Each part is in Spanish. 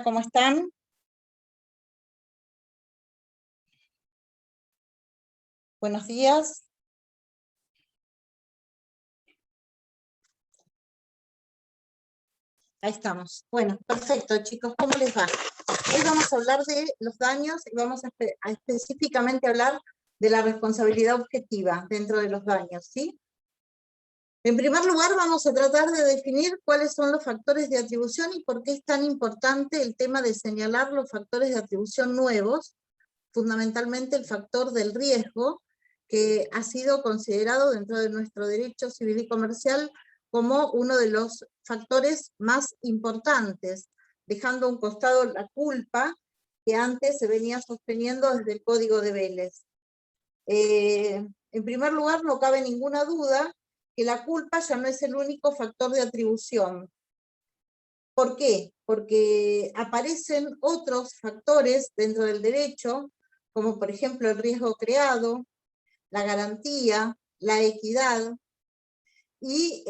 ¿Cómo están? Buenos días. Ahí estamos. Bueno, perfecto, chicos, ¿cómo les va? Hoy vamos a hablar de los daños y vamos a específicamente hablar de la responsabilidad objetiva dentro de los daños, ¿sí? En primer lugar, vamos a tratar de definir cuáles son los factores de atribución y por qué es tan importante el tema de señalar los factores de atribución nuevos, fundamentalmente el factor del riesgo, que ha sido considerado dentro de nuestro derecho civil y comercial como uno de los factores más importantes, dejando a un costado la culpa que antes se venía sosteniendo desde el Código de Vélez. En primer lugar, no cabe ninguna duda que la culpa ya no es el único factor de atribución. ¿Por qué? Porque aparecen otros factores dentro del derecho, como por ejemplo el riesgo creado, la garantía, la equidad, y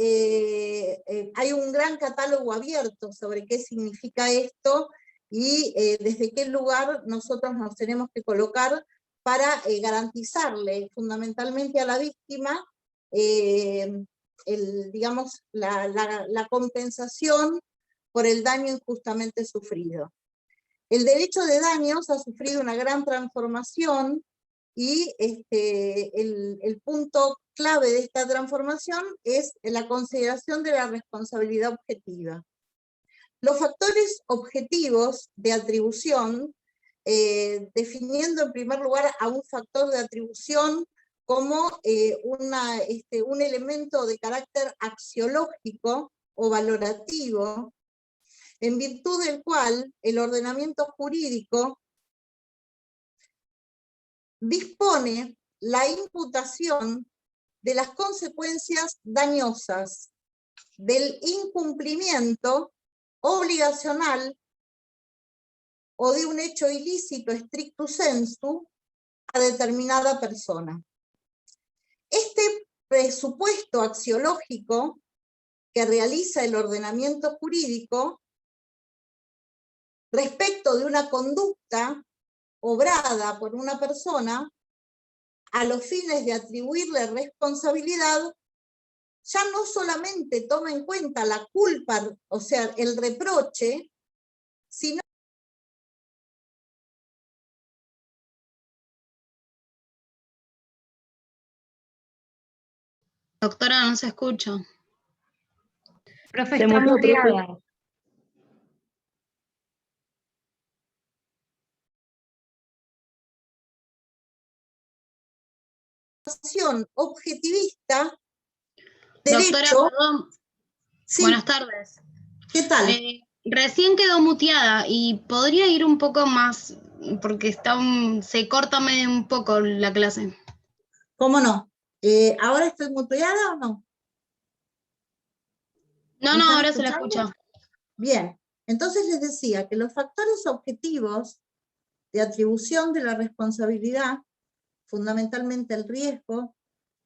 hay un gran catálogo abierto sobre qué significa esto y desde qué lugar nosotros nos tenemos que colocar para garantizarle fundamentalmente a la víctima digamos, la compensación por el daño injustamente sufrido. El derecho de daños ha sufrido una gran transformación y el punto clave de esta transformación es la consideración de la responsabilidad objetiva. Los factores objetivos de atribución, definiendo en primer lugar a un factor de atribución como un elemento de carácter axiológico o valorativo, en virtud del cual el ordenamiento jurídico dispone la imputación de las consecuencias dañosas del incumplimiento obligacional o de un hecho ilícito stricto sensu a determinada persona. Este presupuesto axiológico que realiza el ordenamiento jurídico respecto de una conducta obrada por una persona a los fines de atribuirle responsabilidad, ya no solamente toma en cuenta la culpa, o sea, el reproche, sino... Doctora, no se escucha. Profe, está muteada. objetivista, Doctora, derecho... perdón. Sí. Buenas tardes. ¿Qué tal? Recién quedó muteada y podría ir un poco más, porque se corta medio un poco la clase. ¿Cómo no? ¿Ahora estoy muteada o no? No, ahora se la escucha. Bien, entonces les decía que los factores objetivos de atribución de la responsabilidad, fundamentalmente el riesgo,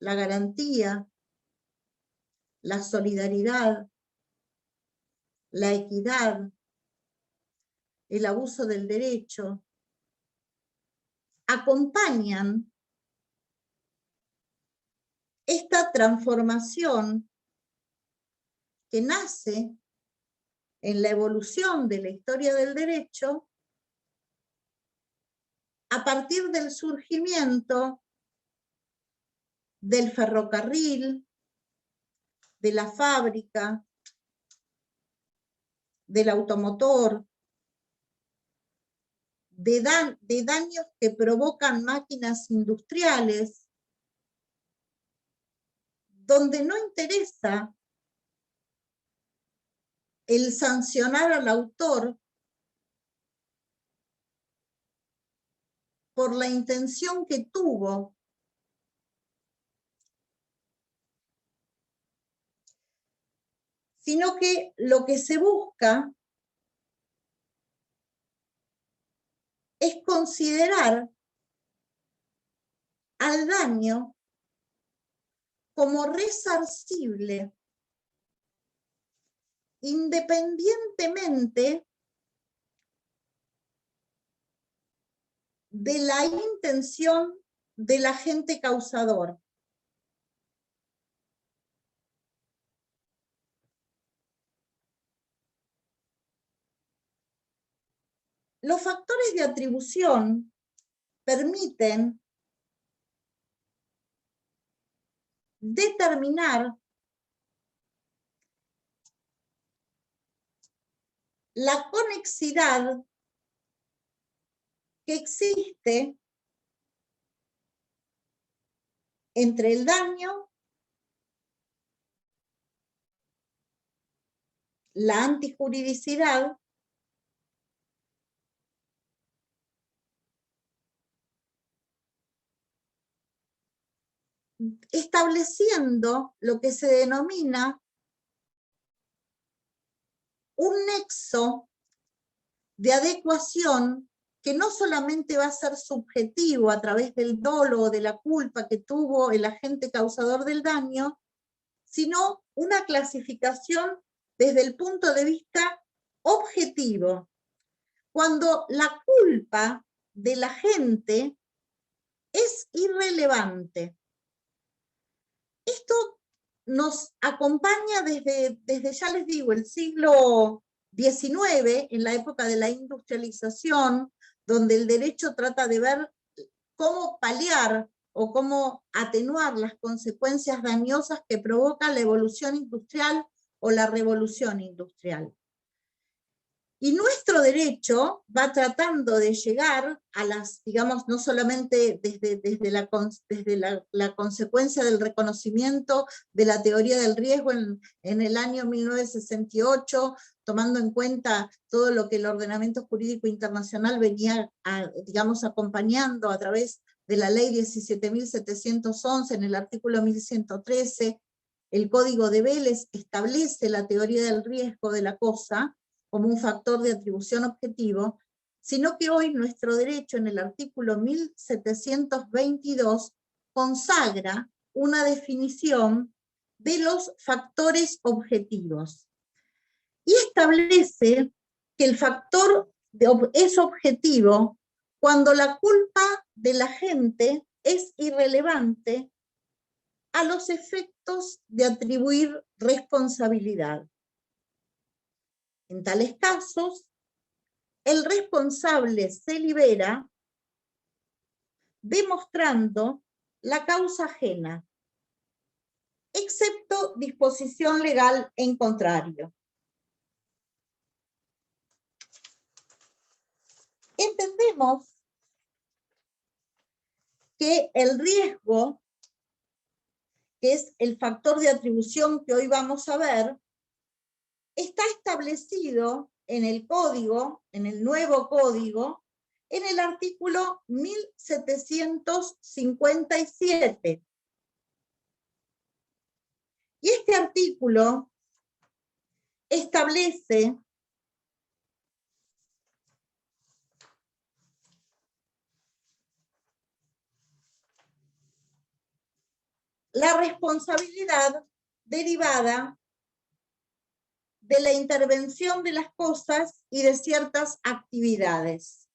la garantía, la solidaridad, la equidad, el abuso del derecho, acompañan esta transformación que nace en la evolución de la historia del derecho a partir del surgimiento del ferrocarril, de la fábrica, del automotor, de daños que provocan máquinas industriales, donde no interesa el sancionar al autor por la intención que tuvo, sino que lo que se busca es considerar al daño como resarcible, independientemente de la intención del agente causador. Los factores de atribución permiten determinar la conexidad que existe entre el daño, la antijuridicidad estableciendo lo que se denomina un nexo de adecuación que no solamente va a ser subjetivo a través del dolo o de la culpa que tuvo el agente causador del daño, sino una clasificación desde el punto de vista objetivo. Cuando la culpa del agente es irrelevante. Esto nos acompaña desde, ya les digo, el siglo XIX, en la época de la industrialización, donde el derecho trata de ver cómo paliar o cómo atenuar las consecuencias dañosas que provoca la evolución industrial o la revolución industrial. Y nuestro derecho va tratando de llegar a las, digamos, no solamente desde la consecuencia del reconocimiento de la teoría del riesgo en el año 1968, tomando en cuenta todo lo que el ordenamiento jurídico internacional venía, digamos, acompañando a través de la ley 17.711 en el artículo 1113, el Código de Vélez establece la teoría del riesgo de la cosa como un factor de atribución objetivo, sino que hoy nuestro derecho en el artículo 1722 consagra una definición de los factores objetivos y establece que el factor es objetivo cuando la culpa del agente es irrelevante a los efectos de atribuir responsabilidad. En tales casos, el responsable se libera demostrando la causa ajena, excepto disposición legal en contrario. Entendemos que el riesgo, que es el factor de atribución que hoy vamos a ver, está establecido en el código, en el nuevo código, en el artículo 1757. Y este artículo establece la responsabilidad derivada de la intervención de las cosas y de ciertas actividades.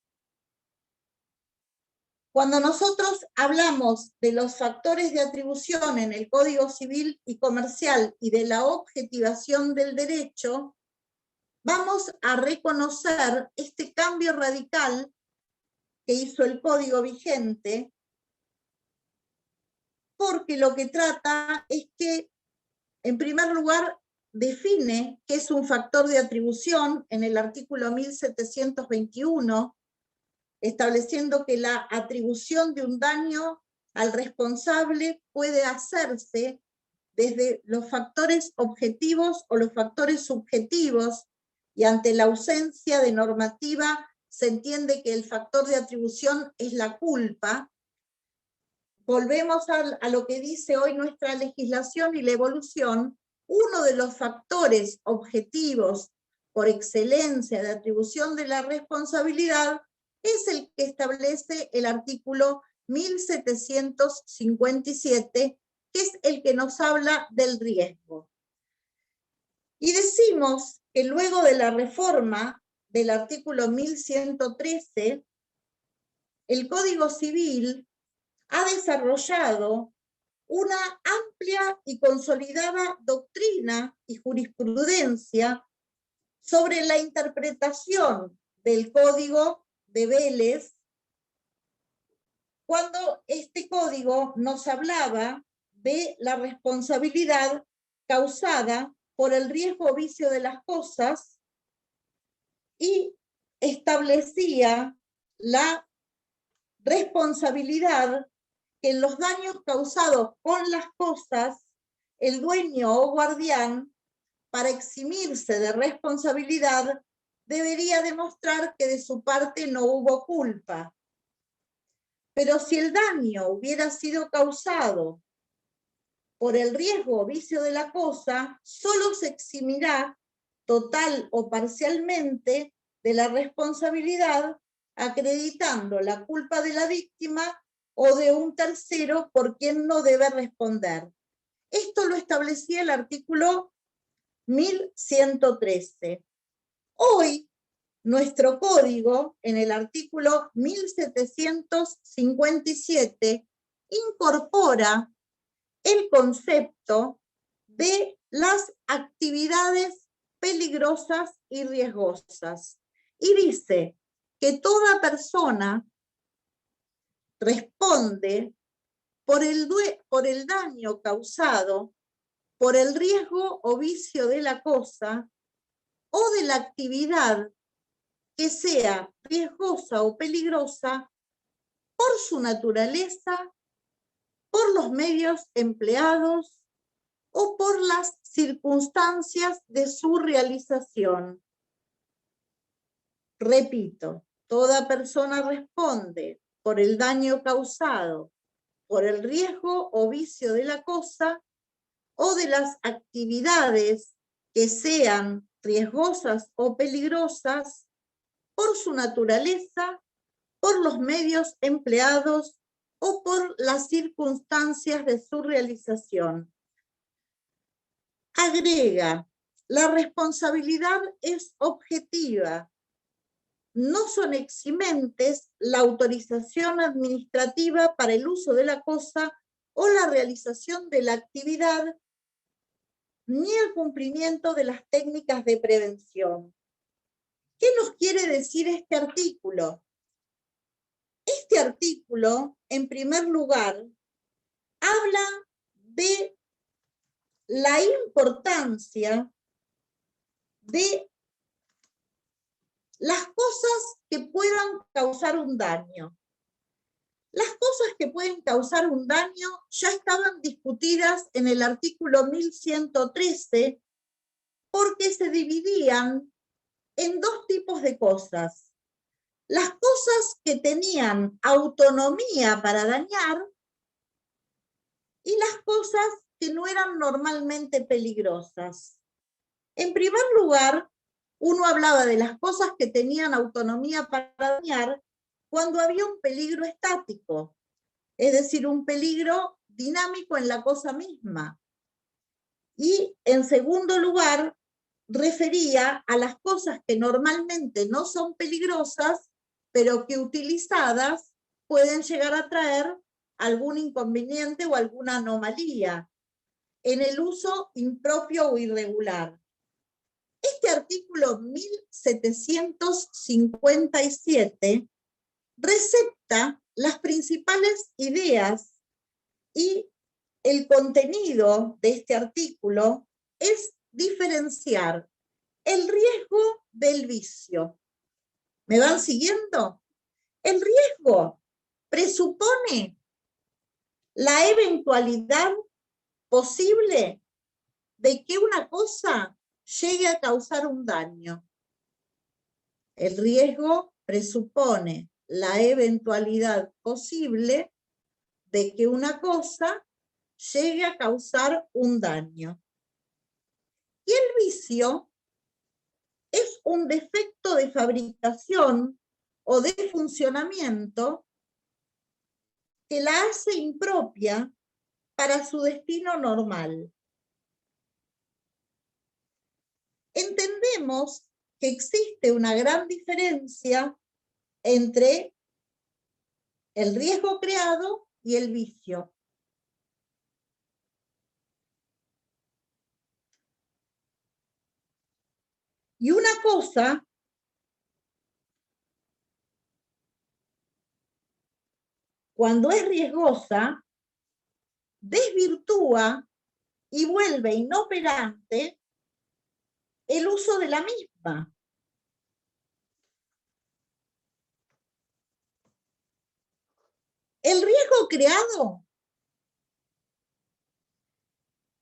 Cuando nosotros hablamos de los factores de atribución en el Código Civil y Comercial y de la objetivación del derecho, vamos a reconocer este cambio radical que hizo el Código vigente, porque lo que trata es que, en primer lugar, define qué es un factor de atribución en el artículo 1721, estableciendo que la atribución de un daño al responsable puede hacerse desde los factores objetivos o los factores subjetivos, y ante la ausencia de normativa se entiende que el factor de atribución es la culpa. Volvemos a lo que dice hoy nuestra legislación y la evolución. Uno de los factores objetivos por excelencia de atribución de la responsabilidad es el que establece el artículo 1757, que es el que nos habla del riesgo. Y decimos que luego de la reforma del artículo 1113, el Código Civil ha desarrollado una amplia y consolidada doctrina y jurisprudencia sobre la interpretación del Código de Vélez, cuando este código nos hablaba de la responsabilidad causada por el riesgo o vicio de las cosas y establecía la responsabilidad que en los daños causados con las cosas, el dueño o guardián, para eximirse de responsabilidad, debería demostrar que de su parte no hubo culpa. Pero si el daño hubiera sido causado por el riesgo o vicio de la cosa, solo se eximirá total o parcialmente de la responsabilidad, acreditando la culpa de la víctima o de un tercero por quien no debe responder. Esto lo establecía el artículo 1113. Hoy, nuestro código, en el artículo 1757, incorpora el concepto de las actividades peligrosas y riesgosas. Y dice que toda persona responde por el daño causado por el riesgo o vicio de la cosa o de la actividad que sea riesgosa o peligrosa por su naturaleza, por los medios empleados o por las circunstancias de su realización. Repito, toda persona responde por el daño causado por el riesgo o vicio de la cosa o de las actividades que sean riesgosas o peligrosas por su naturaleza, por los medios empleados o por las circunstancias de su realización. Agrega, la responsabilidad es objetiva. No son eximentes la autorización administrativa para el uso de la cosa o la realización de la actividad, ni el cumplimiento de las técnicas de prevención. ¿Qué nos quiere decir este artículo? Este artículo, en primer lugar, habla de la importancia de las cosas que puedan causar un daño. Las cosas que pueden causar un daño ya estaban discutidas en el artículo 1113 porque se dividían en dos tipos de cosas. Las cosas que tenían autonomía para dañar y las cosas que no eran normalmente peligrosas. En primer lugar, uno hablaba de las cosas que tenían autonomía para dañar cuando había un peligro estático, es decir, un peligro dinámico en la cosa misma. Y en segundo lugar, refería a las cosas que normalmente no son peligrosas, pero que utilizadas pueden llegar a traer algún inconveniente o alguna anomalía en el uso impropio o irregular. Este artículo 1757 recepta las principales ideas y el contenido de este artículo es diferenciar el riesgo del vicio. ¿Me van siguiendo? El riesgo presupone la eventualidad posible de que una cosa llegue a causar un daño. El riesgo presupone la eventualidad posible de que una cosa llegue a causar un daño. Y el vicio es un defecto de fabricación o de funcionamiento que la hace impropia para su destino normal. Entendemos que existe una gran diferencia entre el riesgo creado y el vicio. Y una cosa cuando es riesgosa, desvirtúa y vuelve inoperante el uso de la misma. El riesgo creado,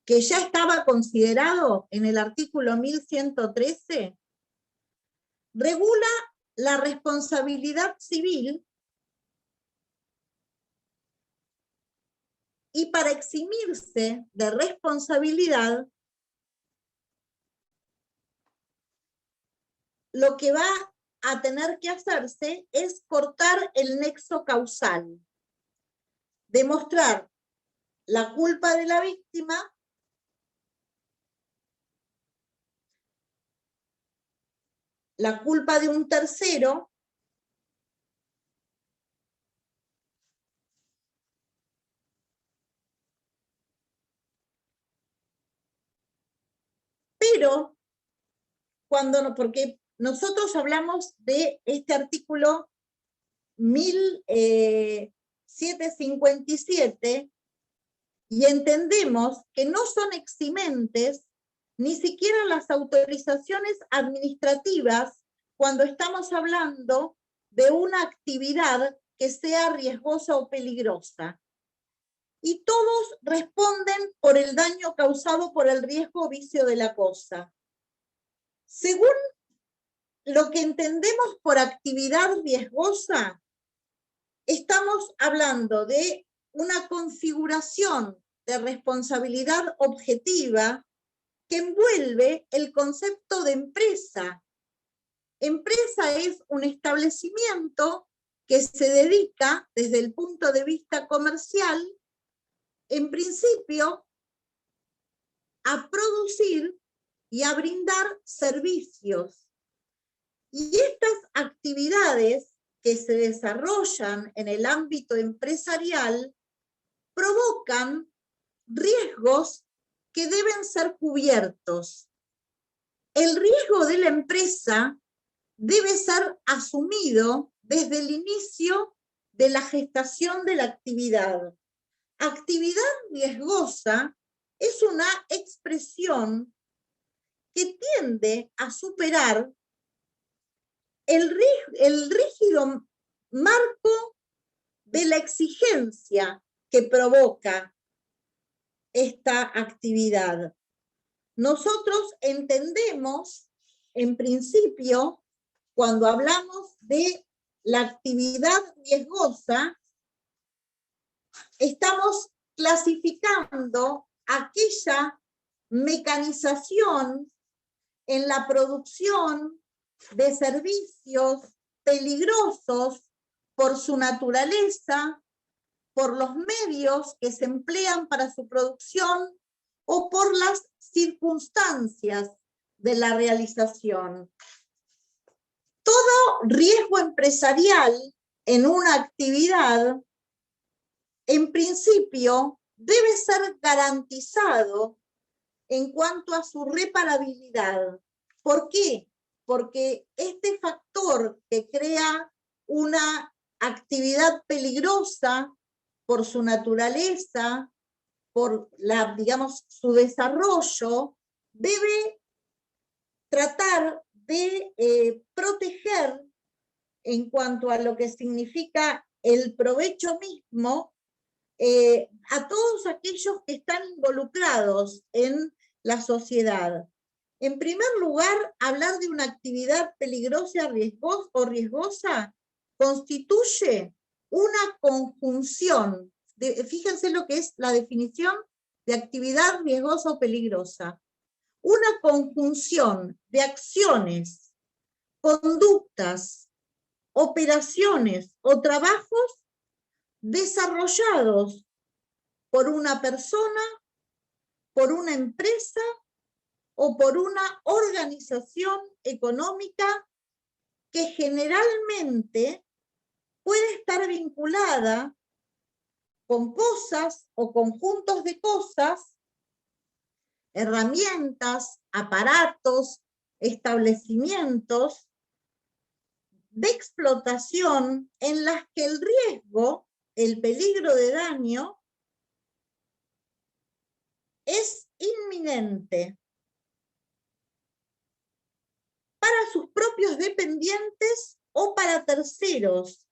que ya estaba considerado en el artículo 1113, regula la responsabilidad civil y para eximirse de responsabilidad, lo que va a tener que hacerse es cortar el nexo causal, demostrar la culpa de la víctima la culpa de un tercero pero porque nosotros hablamos de este artículo 1757 y entendemos que no son eximentes ni siquiera las autorizaciones administrativas cuando estamos hablando de una actividad que sea riesgosa o peligrosa. Y todos responden por el daño causado por el riesgo o vicio de la cosa. Según lo que entendemos por actividad riesgosa, estamos hablando de una configuración de responsabilidad objetiva que envuelve el concepto de empresa. Empresa es un establecimiento que se dedica desde el punto de vista comercial, en principio, a producir y a brindar servicios. Y estas actividades que se desarrollan en el ámbito empresarial provocan riesgos que deben ser cubiertos. El riesgo de la empresa debe ser asumido desde el inicio de la gestación de la actividad. Actividad riesgosa es una expresión que tiende a superar el rígido marco de la exigencia que provoca esta actividad. Nosotros entendemos, en principio, cuando hablamos de la actividad riesgosa, estamos clasificando aquella mecanización en la producción de servicios peligrosos por su naturaleza, por los medios que se emplean para su producción o por las circunstancias de la realización. Todo riesgo empresarial en una actividad, en principio, debe ser garantizado en cuanto a su reparabilidad. ¿Por qué? Porque este factor que crea una actividad peligrosa por su naturaleza, por su desarrollo, debe tratar de proteger en cuanto a lo que significa el provecho mismo a todos aquellos que están involucrados en la sociedad. En primer lugar, hablar de una actividad peligrosa o riesgosa constituye una conjunción. Fíjense lo que es la definición de actividad riesgosa o peligrosa. Una conjunción de acciones, conductas, operaciones o trabajos desarrollados por una persona, por una empresa o por una organización económica que generalmente puede estar vinculada con cosas o conjuntos de cosas, herramientas, aparatos, establecimientos de explotación en las que el riesgo, el peligro de daño, es inminente para sus propios dependientes o para terceros,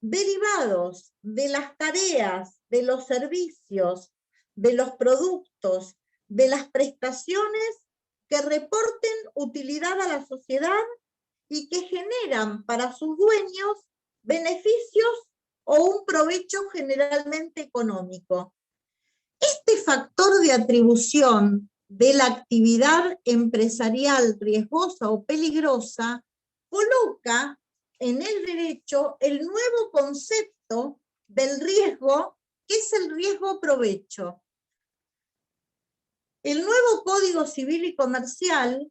derivados de las tareas, de los servicios, de los productos, de las prestaciones que reporten utilidad a la sociedad y que generan para sus dueños beneficios o un provecho generalmente económico. Este factor de atribución de la actividad empresarial riesgosa o peligrosa coloca en el derecho el nuevo concepto del riesgo, que es el riesgo provecho. El nuevo Código Civil y Comercial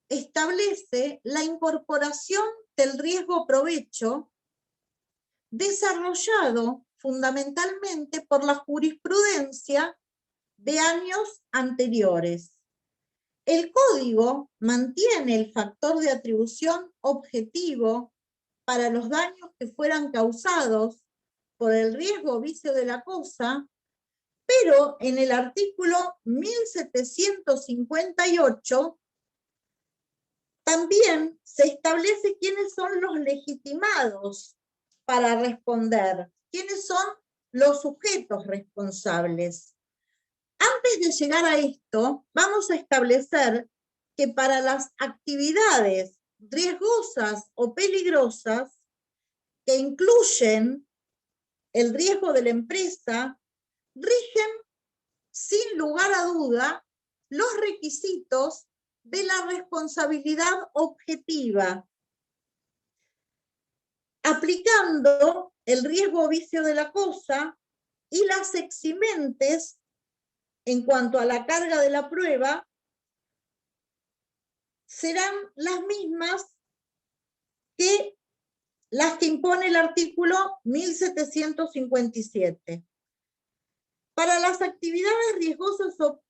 establece la incorporación del riesgo provecho desarrollado fundamentalmente por la jurisprudencia de años anteriores. El código mantiene el factor de atribución objetivo para los daños que fueran causados por el riesgo o vicio de la cosa, pero en el artículo 1758 también se establece quiénes son los legitimados para responder, quiénes son los sujetos responsables. Antes de llegar a esto, vamos a establecer que para las actividades riesgosas o peligrosas, que incluyen el riesgo de la empresa, rigen sin lugar a duda los requisitos de la responsabilidad objetiva, aplicando el riesgo o vicio de la cosa y las eximentes en cuanto a la carga de la prueba serán las mismas que las que impone el artículo 1757. Para las actividades riesgosas o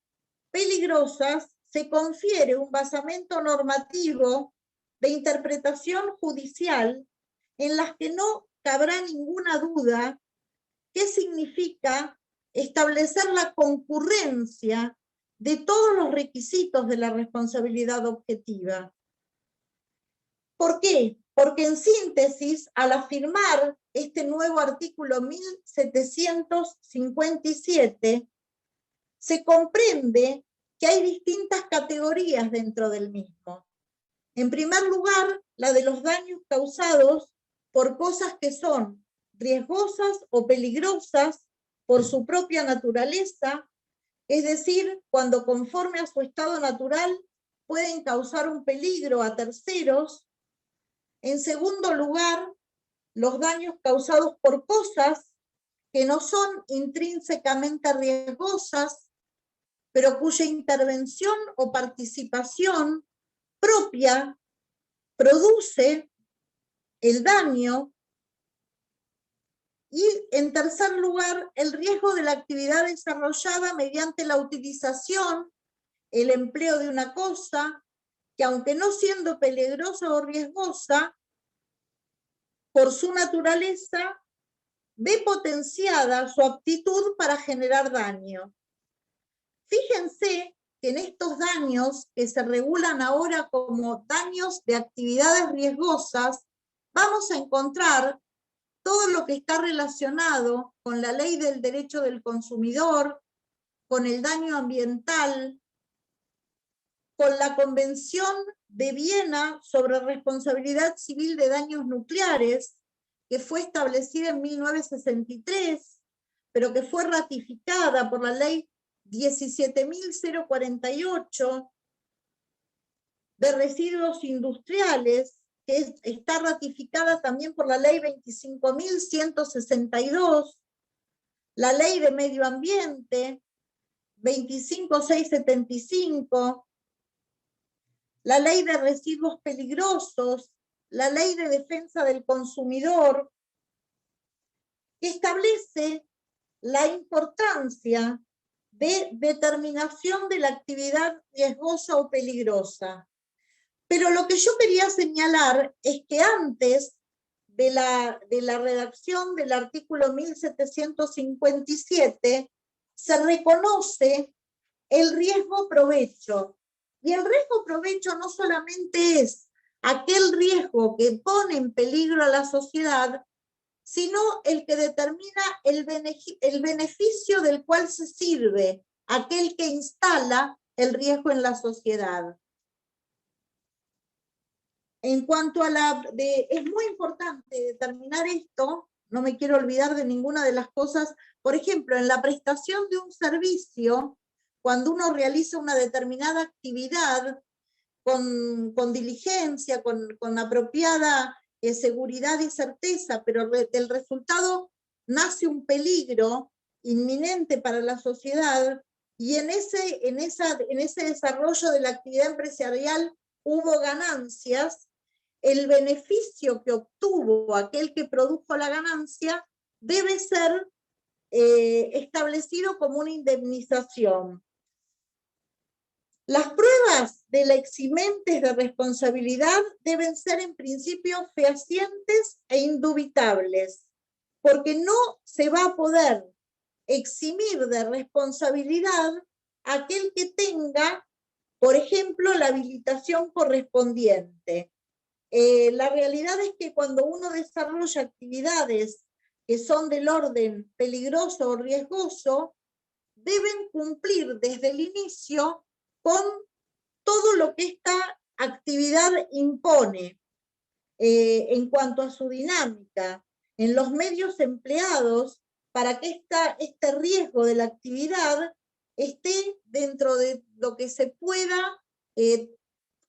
peligrosas se confiere un basamento normativo de interpretación judicial en las que no cabrá ninguna duda qué significa establecer la concurrencia de todos los requisitos de la responsabilidad objetiva. ¿Por qué? Porque en síntesis, al afirmar este nuevo artículo 1757, se comprende que hay distintas categorías dentro del mismo. En primer lugar, la de los daños causados por cosas que son riesgosas o peligrosas por su propia naturaleza, es decir, cuando conforme a su estado natural pueden causar un peligro a terceros. En segundo lugar, los daños causados por cosas que no son intrínsecamente riesgosas, pero cuya intervención o participación propia produce el daño. Y en tercer lugar, el riesgo de la actividad desarrollada mediante la utilización, el empleo de una cosa, que aunque no siendo peligrosa o riesgosa, por su naturaleza, ve potenciada su aptitud para generar daño. Fíjense que en estos daños que se regulan ahora como daños de actividades riesgosas, vamos a encontrar todo lo que está relacionado con la ley del derecho del consumidor, con el daño ambiental, con la Convención de Viena sobre responsabilidad civil de daños nucleares, que fue establecida en 1963, pero que fue ratificada por la ley 17.048 de residuos industriales, que está ratificada también por la ley 25.162, la ley de medio ambiente 25.675, la ley de residuos peligrosos, la ley de defensa del consumidor que establece la importancia de determinación de la actividad riesgosa o peligrosa. Pero lo que yo quería señalar es que antes de la redacción del artículo 1757 se reconoce el riesgo-provecho. Y el riesgo-provecho no solamente es aquel riesgo que pone en peligro a la sociedad, sino el que determina el beneficio del cual se sirve aquel que instala el riesgo en la sociedad. En cuanto a es muy importante determinar esto, no me quiero olvidar de ninguna de las cosas. Por ejemplo, en la prestación de un servicio, cuando uno realiza una determinada actividad con diligencia, con apropiada seguridad y certeza, pero del resultado nace un peligro inminente para la sociedad, y en ese desarrollo de la actividad empresarial hubo ganancias, el beneficio que obtuvo aquel que produjo la ganancia debe ser establecido como una indemnización. Las pruebas de la eximentes de responsabilidad deben ser en principio fehacientes e indubitables, porque no se va a poder eximir de responsabilidad aquel que tenga, por ejemplo, la habilitación correspondiente. La realidad es que cuando uno desarrolla actividades que son del orden peligroso o riesgoso, deben cumplir desde el inicio con todo lo que esta actividad impone en cuanto a su dinámica, en los medios empleados para que este riesgo de la actividad esté dentro de lo que se pueda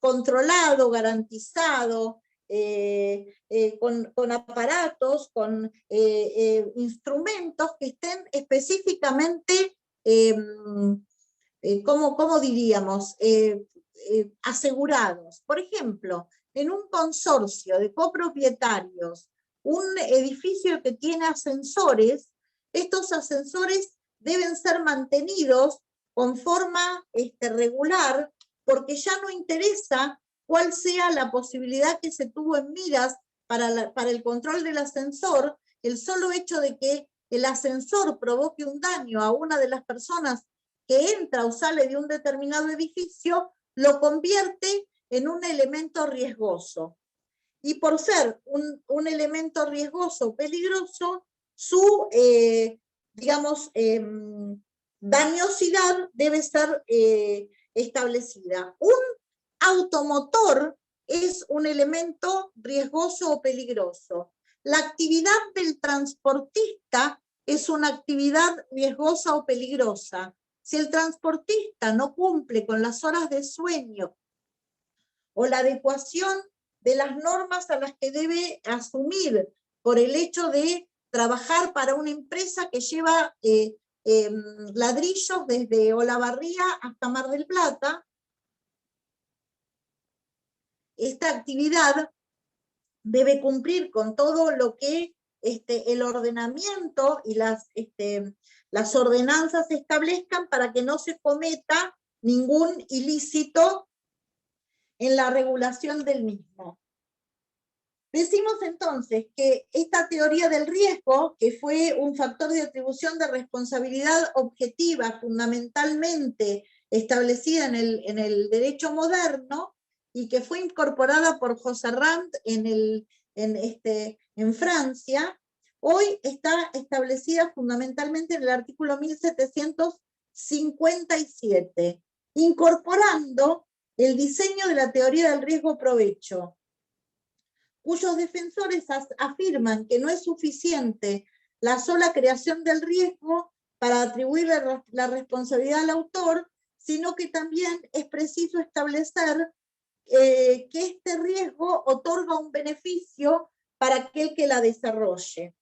controlado, garantizado, con aparatos, con instrumentos que estén específicamente, ¿cómo diríamos? Asegurados. Por ejemplo, en un consorcio de copropietarios, un edificio que tiene ascensores, estos ascensores deben ser mantenidos con forma regular, porque ya no interesa cuál sea la posibilidad que se tuvo en miras para el control del ascensor. El solo hecho de que el ascensor provoque un daño a una de las personas que entra o sale de un determinado edificio lo convierte en un elemento riesgoso. Y por ser un elemento riesgoso o peligroso, su, digamos, dañosidad debe ser establecida. Un automotor es un elemento riesgoso o peligroso. La actividad del transportista es una actividad riesgosa o peligrosa. Si el transportista no cumple con las horas de sueño o la adecuación de las normas a las que debe asumir por el hecho de trabajar para una empresa que lleva ladrillos desde Olavarría hasta Mar del Plata, esta actividad debe cumplir con todo lo que el ordenamiento y las ordenanzas establezcan para que no se cometa ningún ilícito en la regulación del mismo. Decimos entonces que esta teoría del riesgo, que fue un factor de atribución de responsabilidad objetiva fundamentalmente establecida en el derecho moderno, y que fue incorporada por Josserand en Francia, hoy está establecida fundamentalmente en el artículo 1757, incorporando el diseño de la teoría del riesgo-provecho, cuyos defensores afirman que no es suficiente la sola creación del riesgo para atribuirle la responsabilidad al autor, sino que también es preciso establecer que este riesgo otorga un beneficio para aquel que la desarrolle.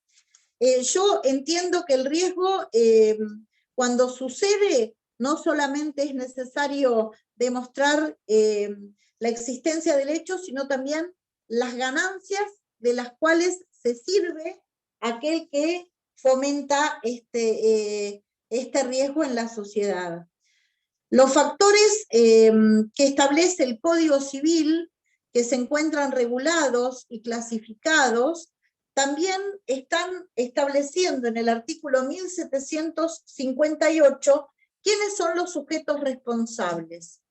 Yo entiendo que el riesgo, cuando sucede, no solamente es necesario demostrar la existencia del hecho, sino también las ganancias de las cuales se sirve aquel que fomenta este riesgo en la sociedad. Los factores que establece el Código Civil, que se encuentran regulados y clasificados, también están estableciendo en el artículo 1758 quiénes son los sujetos responsables.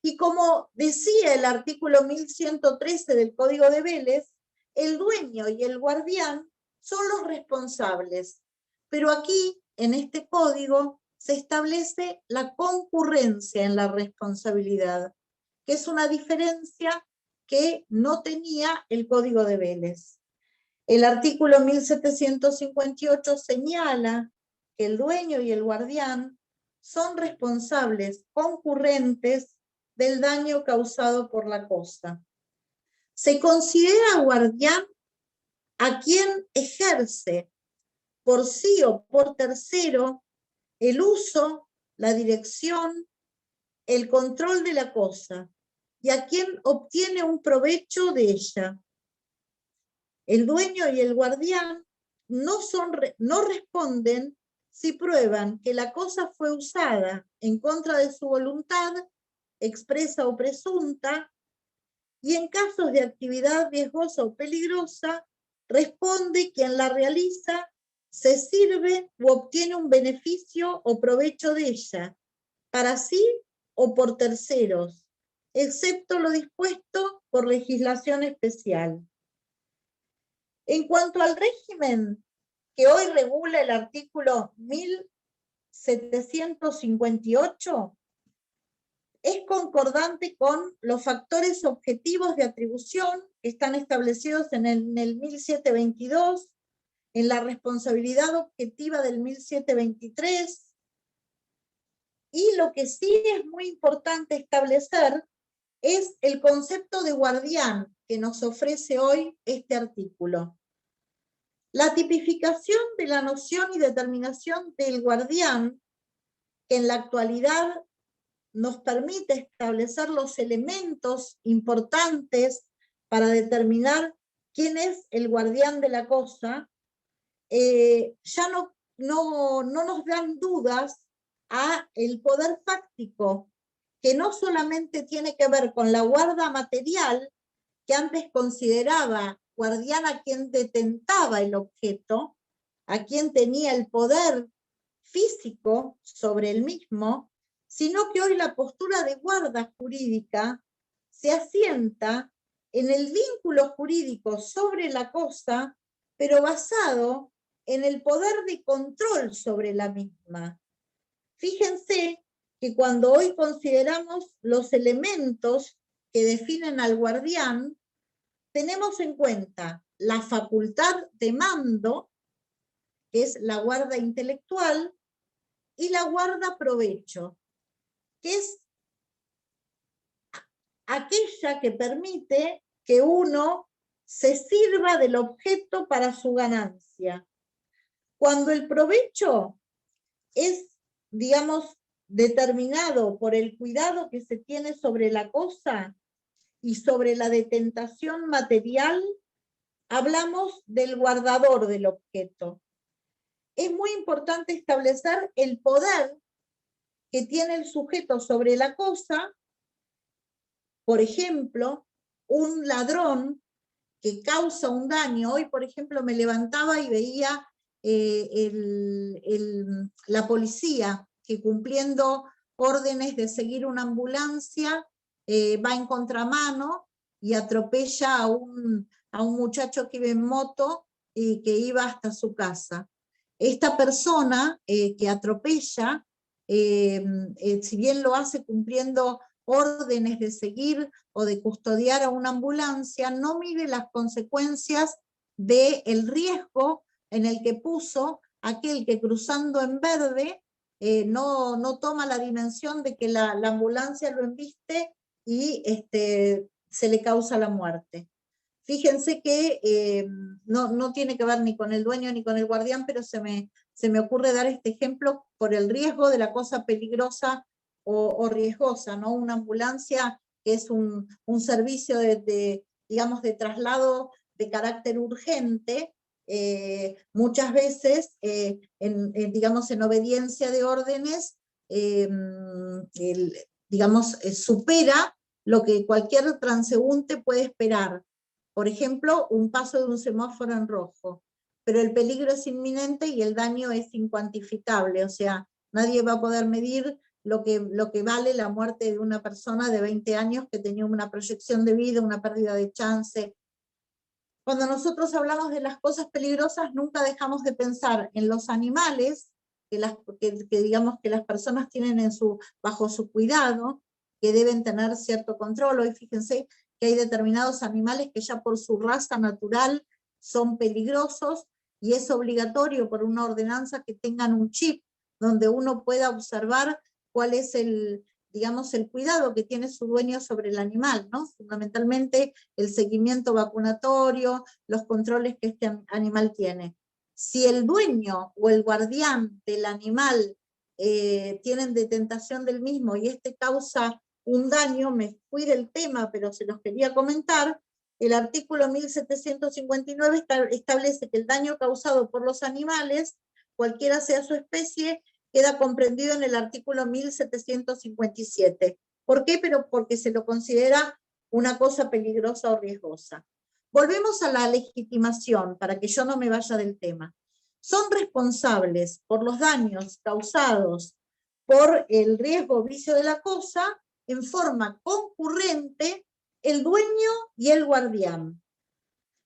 Y como decía el artículo 1113 del Código de Vélez, el dueño y el guardián son los responsables. Pero aquí, en este código, se establece la concurrencia en la responsabilidad, que es una diferencia que no tenía el Código de Vélez. El artículo 1758 señala que el dueño y el guardián son responsables concurrentes del daño causado por la cosa. Se considera guardián a quien ejerce por sí o por tercero el uso, la dirección, el control de la cosa, y a quien obtiene un provecho de ella. El dueño y el guardián no responden si prueban que la cosa fue usada en contra de su voluntad, expresa o presunta, y en casos de actividad riesgosa o peligrosa, responde quien la realiza se sirve u obtiene un beneficio o provecho de ella, para sí o por terceros, excepto lo dispuesto por legislación especial. En cuanto al régimen que hoy regula el artículo 1758, es concordante con los factores objetivos de atribución que están establecidos en el 1722, en la responsabilidad objetiva del 1723, y lo que sí es muy importante establecer es el concepto de guardián que nos ofrece hoy este artículo. La tipificación de la noción y determinación del guardián, que en la actualidad nos permite establecer los elementos importantes para determinar quién es el guardián de la cosa, ya no nos dan dudas a el poder fáctico, que no solamente tiene que ver con la guarda material, que antes consideraba guardián a quien detentaba el objeto, a quien tenía el poder físico sobre el mismo, sino que hoy la postura de guarda jurídica se asienta en el vínculo jurídico sobre la cosa, pero basado en el poder de control sobre la misma. Fíjense que cuando hoy consideramos los elementos que definen al guardián, tenemos en cuenta la facultad de mando, que es la guarda intelectual, y la guarda provecho, que es aquella que permite que uno se sirva del objeto para su ganancia. Cuando el provecho es, digamos, determinado por el cuidado que se tiene sobre la cosa y sobre la detentación material, hablamos del guardador del objeto. Es muy importante establecer el poder que tiene el sujeto sobre la cosa. Por ejemplo, un ladrón que causa un daño. Hoy, por ejemplo, me levantaba y veía la policía que, cumpliendo órdenes de seguir una ambulancia, va en contramano y atropella a un muchacho que iba en moto y que iba hasta su casa. Esta persona que atropella, si bien lo hace cumpliendo órdenes de seguir o de custodiar a una ambulancia, no mide las consecuencias del riesgo en el que puso aquel que, cruzando en verde, no toma la dimensión de que la ambulancia lo embiste y se le causa la muerte. Fíjense que no tiene que ver ni con el dueño ni con el guardián, pero se me ocurre dar este ejemplo por el riesgo de la cosa peligrosa o riesgosa, ¿no? Una ambulancia que es un servicio digamos, de traslado de carácter urgente, muchas veces, digamos, en obediencia de órdenes, digamos, supera lo que cualquier transeúnte puede esperar. Por ejemplo, un paso de un semáforo en rojo, pero el peligro es inminente y el daño es incuantificable, o sea, nadie va a poder medir lo que vale la muerte de una persona de 20 años que tenía una proyección de vida, una pérdida de chance. Cuando nosotros hablamos de las cosas peligrosas, nunca dejamos de pensar en los animales, que digamos que las personas tienen bajo su cuidado, que deben tener cierto control. Hoy fíjense que hay determinados animales que ya por su raza natural son peligrosos, y es obligatorio por una ordenanza que tengan un chip donde uno pueda observar cuál es digamos, el cuidado que tiene su dueño sobre el animal, ¿no? Fundamentalmente el seguimiento vacunatorio, los controles que este animal tiene. Si el dueño o el guardián del animal tienen detentación del mismo y este causa un daño, me fui del tema, pero se los quería comentar, el artículo 1759 establece que el daño causado por los animales, cualquiera sea su especie, queda comprendido en el artículo 1757. ¿Por qué? Pero porque se lo considera una cosa peligrosa o riesgosa. Volvemos a la legitimación, para que yo no me vaya del tema. Son responsables por los daños causados por el riesgo o vicio de la cosa en forma concurrente el dueño y el guardián.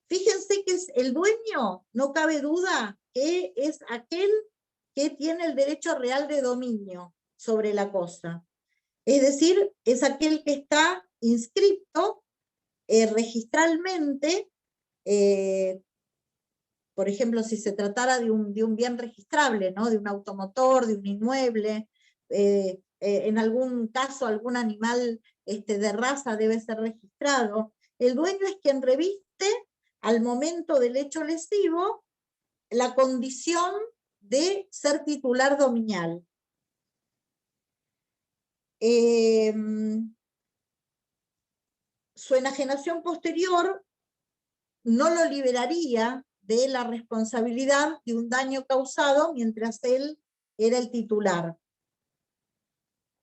Fíjense que es el dueño, no cabe duda que es aquel que tiene el derecho real de dominio sobre la cosa. Es decir, es aquel que está inscrito registralmente, por ejemplo, si se tratara de un bien registrable, ¿no? De un automotor, de un inmueble, en algún caso algún animal de raza debe ser registrado. El dueño es quien reviste al momento del hecho lesivo la condición de ser titular dominial. Su enajenación posterior no lo liberaría de la responsabilidad de un daño causado mientras él era el titular.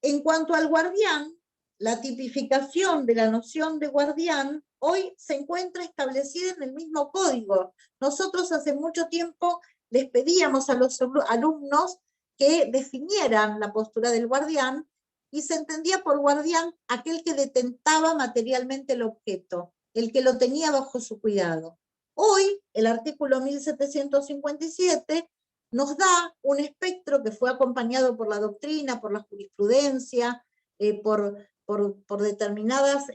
En cuanto al guardián, la tipificación de la noción de guardián hoy se encuentra establecida en el mismo código. Nosotros hace mucho tiempo les pedíamos a los alumnos que definieran la postura del guardián, y se entendía por guardián aquel que detentaba materialmente el objeto, el que lo tenía bajo su cuidado. Hoy, el artículo 1757 nos da un espectro que fue acompañado por la doctrina, por la jurisprudencia, por determinadas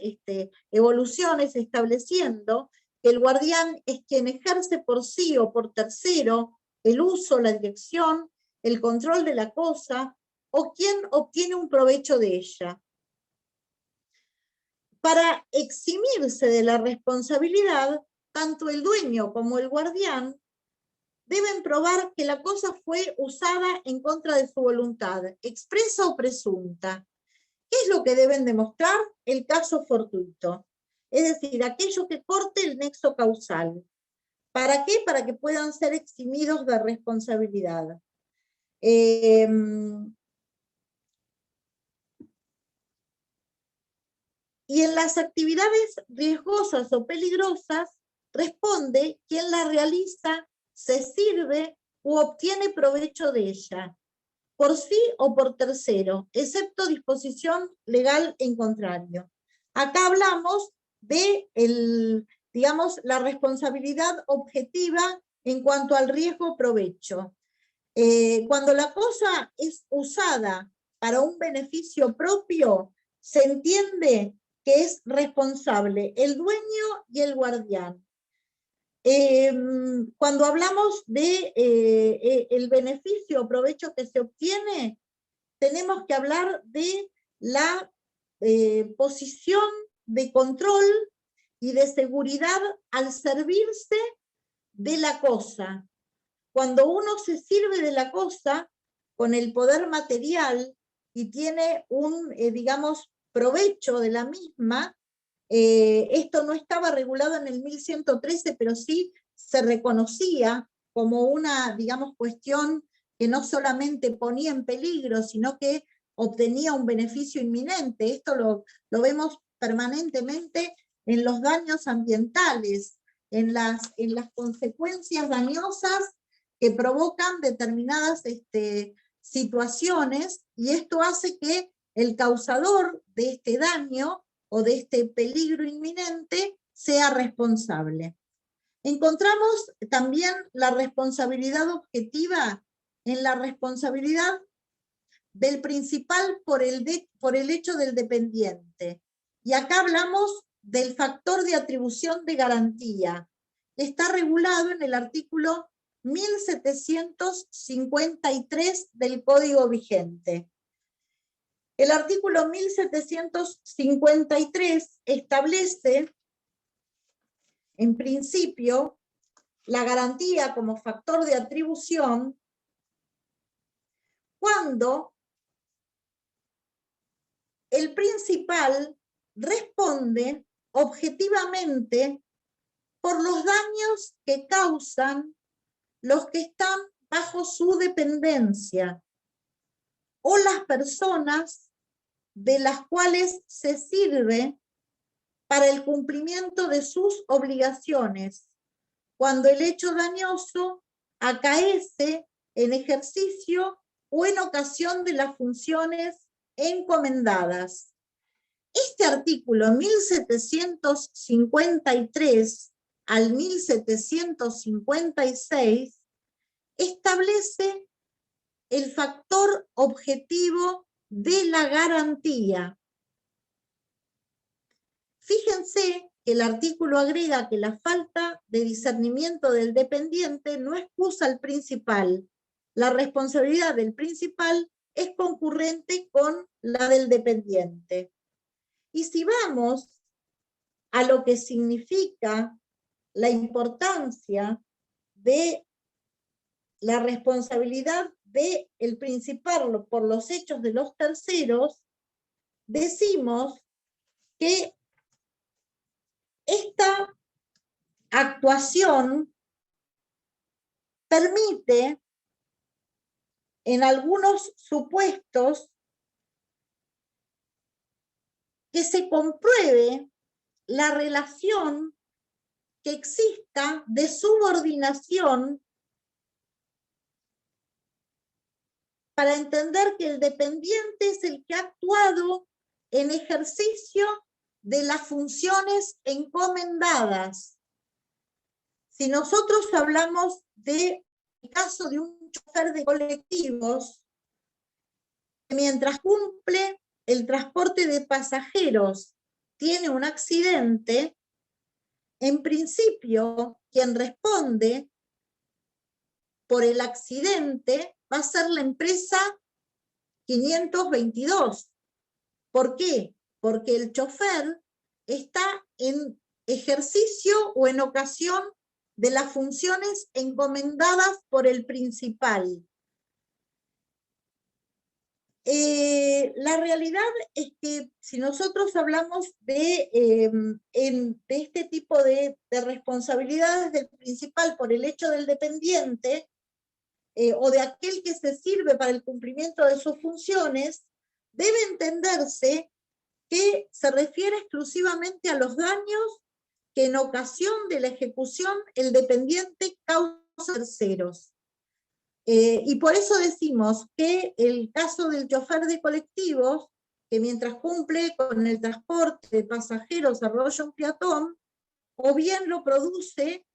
evoluciones, estableciendo que el guardián es quien ejerce por sí o por tercero el uso, la dirección, el control de la cosa, o quien obtiene un provecho de ella. Para eximirse de la responsabilidad, tanto el dueño como el guardián deben probar que la cosa fue usada en contra de su voluntad, expresa o presunta. ¿Qué es lo que deben demostrar? El caso fortuito, es decir, aquello que corte el nexo causal. ¿Para qué? Para que puedan ser eximidos de responsabilidad. Y en las actividades riesgosas o peligrosas, responde quien la realiza, se sirve u obtiene provecho de ella, por sí o por tercero, excepto disposición legal en contrario. Acá hablamos de digamos, la responsabilidad objetiva en cuanto al riesgo provecho. Cuando la cosa es usada para un beneficio propio, se entiende que es responsable el dueño y el guardián. Cuando hablamos de el beneficio o provecho que se obtiene, tenemos que hablar de la posición de control y de seguridad al servirse de la cosa. Cuando uno se sirve de la cosa con el poder material y tiene un, digamos, provecho de la misma, esto no estaba regulado en el 1113, pero sí se reconocía como una, digamos, cuestión que no solamente ponía en peligro, sino que obtenía un beneficio inminente. Esto lo vemos permanentemente en los daños ambientales, en las consecuencias dañosas que provocan determinadas situaciones, y esto hace que el causador de este daño o de este peligro inminente sea responsable. Encontramos también la responsabilidad objetiva en la responsabilidad del principal por el hecho del dependiente. Y acá hablamos del factor de atribución de garantía. Está regulado en el artículo 1753 del Código vigente. El artículo 1753 establece, en principio, la garantía como factor de atribución cuando el principal responde objetivamente por los daños que causan los que están bajo su dependencia o las personas de las cuales se sirve para el cumplimiento de sus obligaciones, cuando el hecho dañoso acaece en ejercicio o en ocasión de las funciones encomendadas. Este artículo 1753 al 1756 establece el factor objetivo de la garantía. Fíjense que el artículo agrega que la falta de discernimiento del dependiente no excusa al principal. La responsabilidad del principal es concurrente con la del dependiente. Y si vamos a lo que significa la importancia de la responsabilidad del principal por los hechos de los terceros, decimos que esta actuación permite, en algunos supuestos, que se compruebe la relación que exista de subordinación para entender que el dependiente es el que ha actuado en ejercicio de las funciones encomendadas. Si nosotros hablamos del caso de un chofer de colectivos, mientras cumple el transporte de pasajeros, tiene un accidente, en principio, quien responde por el accidente va a ser la empresa 522. ¿Por qué? Porque el chofer está en ejercicio o en ocasión de las funciones encomendadas por el principal. La realidad es que si nosotros hablamos de este tipo de responsabilidades del principal por el hecho del dependiente o de aquel que se sirve para el cumplimiento de sus funciones, debe entenderse que se refiere exclusivamente a los daños que en ocasión de la ejecución el dependiente causa a terceros. Y por eso decimos que el caso del chofer de colectivos, que mientras cumple con el transporte de pasajeros arrolla un peatón, o bien lo produce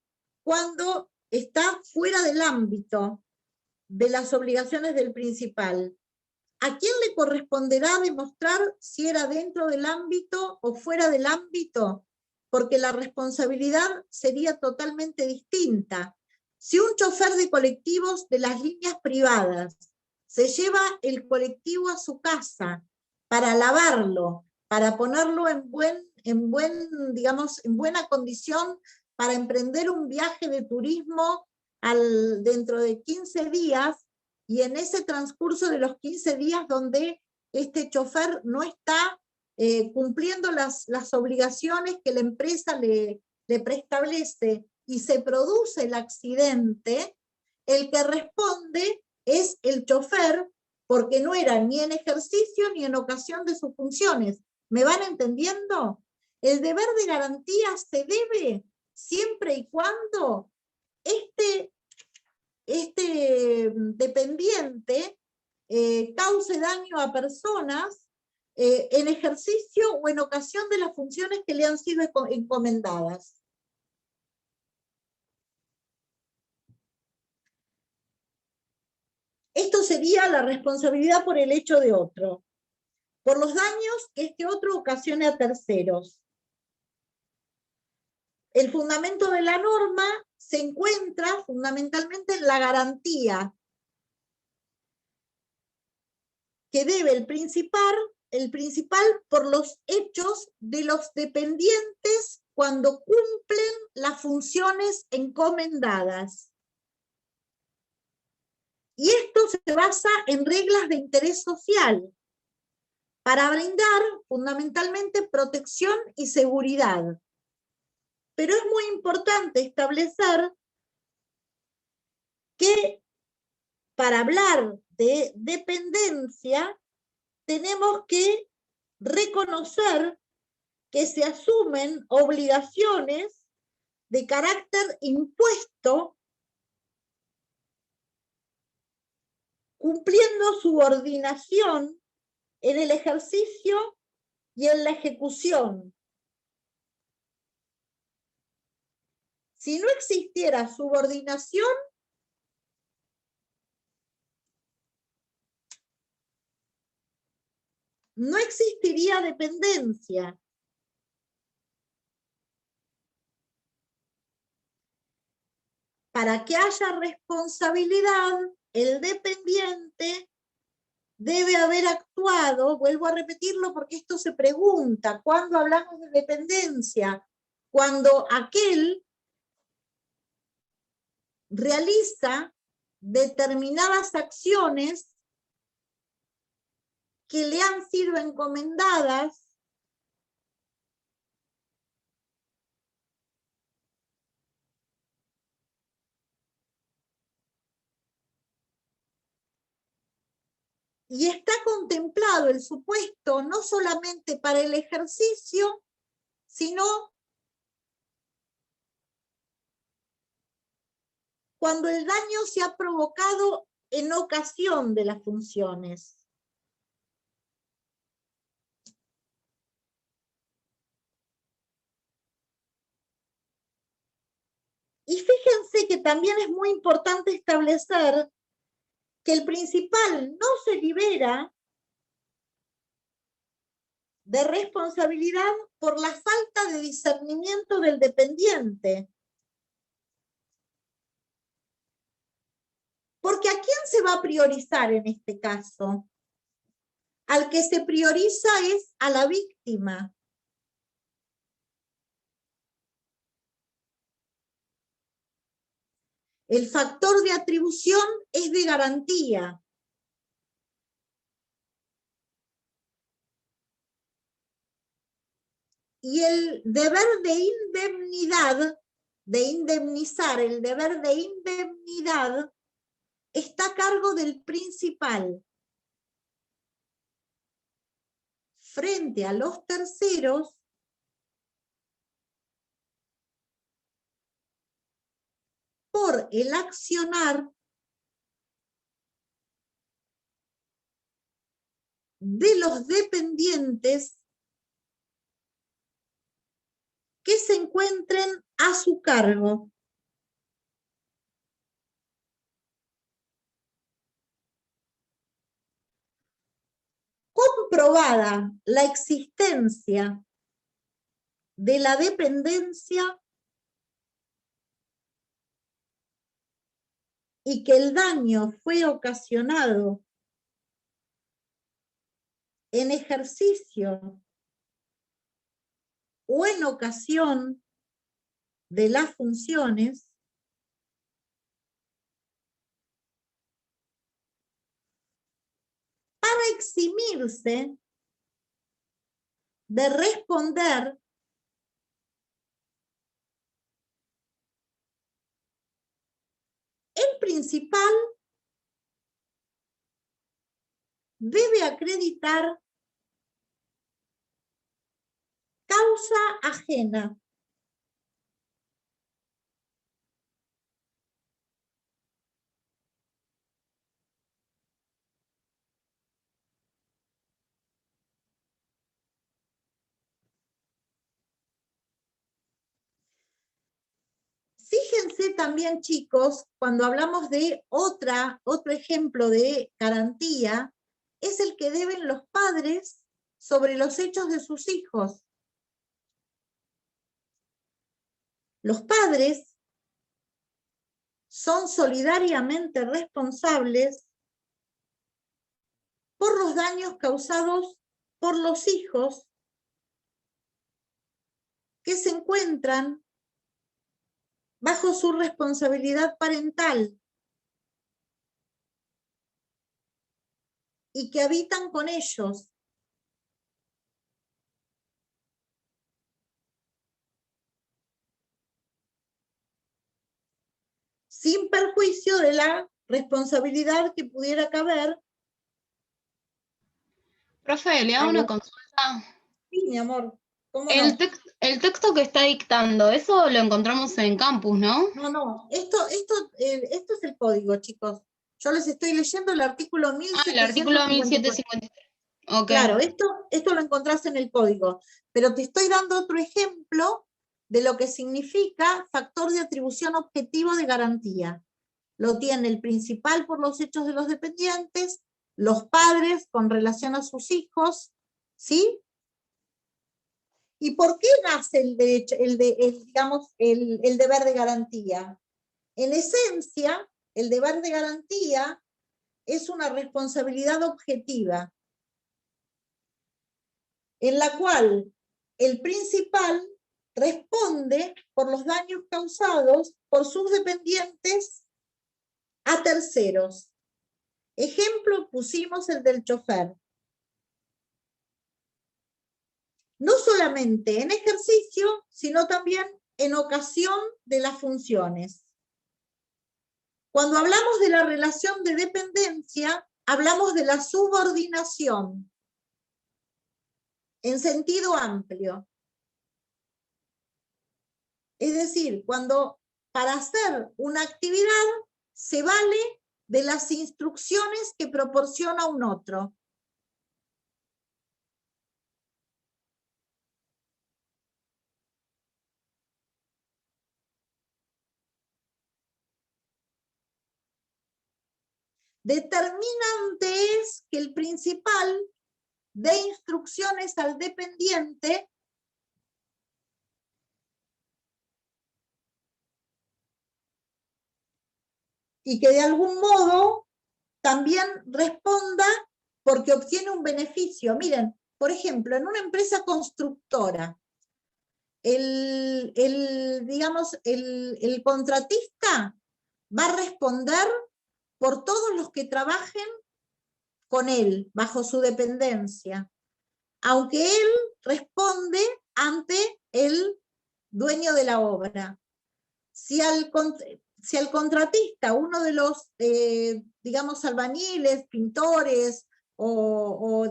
cuando está fuera del ámbito de las obligaciones del principal. ¿A quién le corresponderá demostrar si era dentro del ámbito o fuera del ámbito? Porque la responsabilidad sería totalmente distinta. Si un chofer de colectivos de las líneas privadas se lleva el colectivo a su casa para lavarlo, para ponerlo en buena condición para emprender un viaje de turismo dentro de 15 días, y en ese transcurso de los 15 días donde este chofer no está cumpliendo las obligaciones que la empresa le preestablece y se produce el accidente, el que responde es el chofer, porque no era ni en ejercicio ni en ocasión de sus funciones. ¿Me van entendiendo? El deber de garantía se debe siempre y cuando este dependiente cause daño a personas en ejercicio o en ocasión de las funciones que le han sido encomendadas. Esto sería la responsabilidad por el hecho de otro, por los daños que este otro ocasione a terceros. El fundamento de la norma se encuentra fundamentalmente en la garantía que debe el principal por los hechos de los dependientes cuando cumplen las funciones encomendadas. Y esto se basa en reglas de interés social para brindar fundamentalmente protección y seguridad. Pero es muy importante establecer que para hablar de dependencia tenemos que reconocer que se asumen obligaciones de carácter impuesto, cumpliendo subordinación en el ejercicio y en la ejecución. Si no existiera subordinación, no existiría dependencia. Para que haya responsabilidad, el dependiente debe haber actuado, vuelvo a repetirlo porque esto se pregunta, ¿cuándo hablamos de dependencia? Cuando aquel realiza determinadas acciones que le han sido encomendadas y está contemplado el supuesto no solamente para el ejercicio, sino cuando el daño se ha provocado en ocasión de las funciones. Y fíjense que también es muy importante establecer que el principal no se libera de responsabilidad por la falta de discernimiento del dependiente. Porque ¿a quién se va a priorizar en este caso? Al que se prioriza es a la víctima. El factor de atribución es de garantía. Y el deber de indemnidad, de indemnizar, el deber de indemnidad está a cargo del principal frente a los terceros por el accionar de los dependientes que se encuentren a su cargo. Comprobada la existencia de la dependencia y que el daño fue ocasionado en ejercicio o en ocasión de las funciones, para eximirse de responder el principal debe acreditar causa ajena. Fíjense también, chicos, cuando hablamos de otro ejemplo de garantía, es el que deben los padres sobre los hechos de sus hijos. Los padres son solidariamente responsables por los daños causados por los hijos que se encuentran bajo su responsabilidad parental y que habitan con ellos. Sin perjuicio de la responsabilidad que pudiera caber. Profe, le hago una consulta. Sí, mi amor. ¿Cómo no? El texto que está dictando, eso lo encontramos en campus, ¿no? No, esto es el código, chicos. Yo les estoy leyendo el artículo 1753. El artículo 1753. Okay. Claro, esto lo encontrás en el código, pero te estoy dando otro ejemplo de lo que significa factor de atribución objetivo de garantía. Lo tiene el principal por los hechos de los dependientes, los padres con relación a sus hijos, ¿sí? ¿Y por qué nace el deber de garantía? En esencia, el deber de garantía es una responsabilidad objetiva, en la cual el principal responde por los daños causados por sus dependientes a terceros. Ejemplo, pusimos el del chofer. No solamente en ejercicio, sino también en ocasión de las funciones. Cuando hablamos de la relación de dependencia, hablamos de la subordinación en sentido amplio. Es decir, cuando para hacer una actividad se vale de las instrucciones que proporciona un otro. Determinante es que el principal dé instrucciones al dependiente y que de algún modo también responda porque obtiene un beneficio. Miren, por ejemplo, en una empresa constructora, el contratista va a responder por todos los que trabajen con él, bajo su dependencia, aunque él responde ante el dueño de la obra. Si al contratista, uno de los, albañiles, pintores o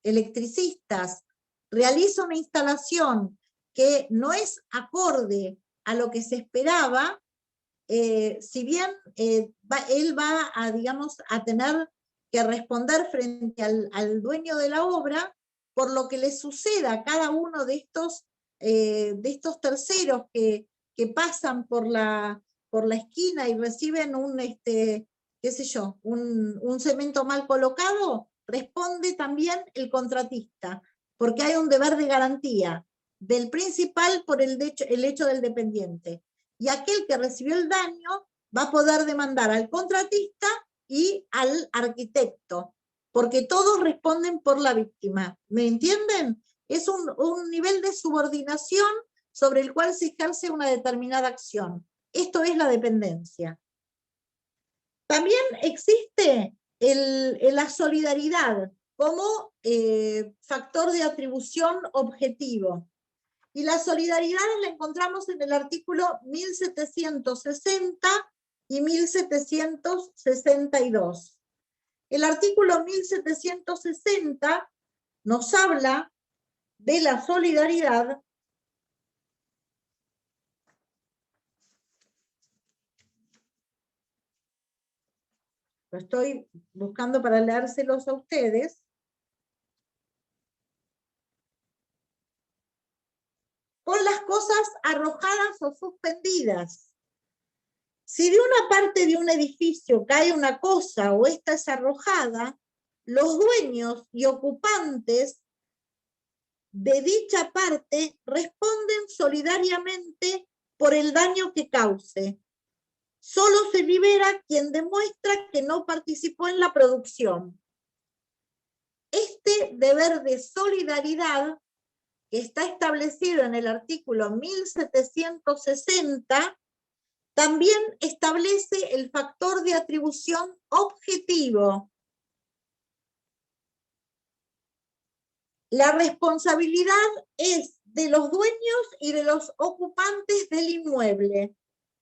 electricistas, realiza una instalación que no es acorde a lo que se esperaba, si bien él va a tener que responder frente al dueño de la obra por lo que le suceda a cada uno de estos terceros que pasan por la esquina y reciben un cemento mal colocado, responde también el contratista, porque hay un deber de garantía del principal por el hecho del dependiente. Y aquel que recibió el daño va a poder demandar al contratista y al arquitecto, porque todos responden por la víctima. ¿Me entienden? Es un nivel de subordinación sobre el cual se ejerce una determinada acción. Esto es la dependencia. También existe la solidaridad como factor de atribución objetivo. Y la solidaridad la encontramos en el artículo 1760 y 1762. El artículo 1760 nos habla de la solidaridad lo estoy buscando para leérselos a ustedes, con las cosas arrojadas o suspendidas. Si de una parte de un edificio cae una cosa o ésta es arrojada, los dueños y ocupantes de dicha parte responden solidariamente por el daño que cause. Solo se libera quien demuestra que no participó en la producción. Este deber de solidaridad, que está establecido en el artículo 1760, también establece el factor de atribución objetivo. La responsabilidad es de los dueños y de los ocupantes del inmueble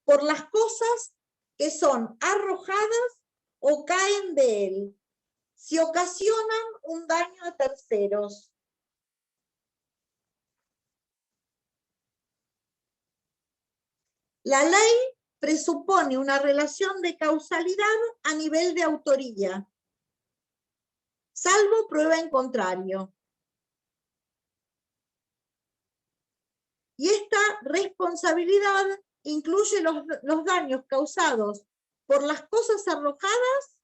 por las cosas que son arrojadas o caen de él, si ocasionan un daño a terceros. La ley presupone una relación de causalidad a nivel de autoría, salvo prueba en contrario. Y esta responsabilidad incluye los daños causados por las cosas arrojadas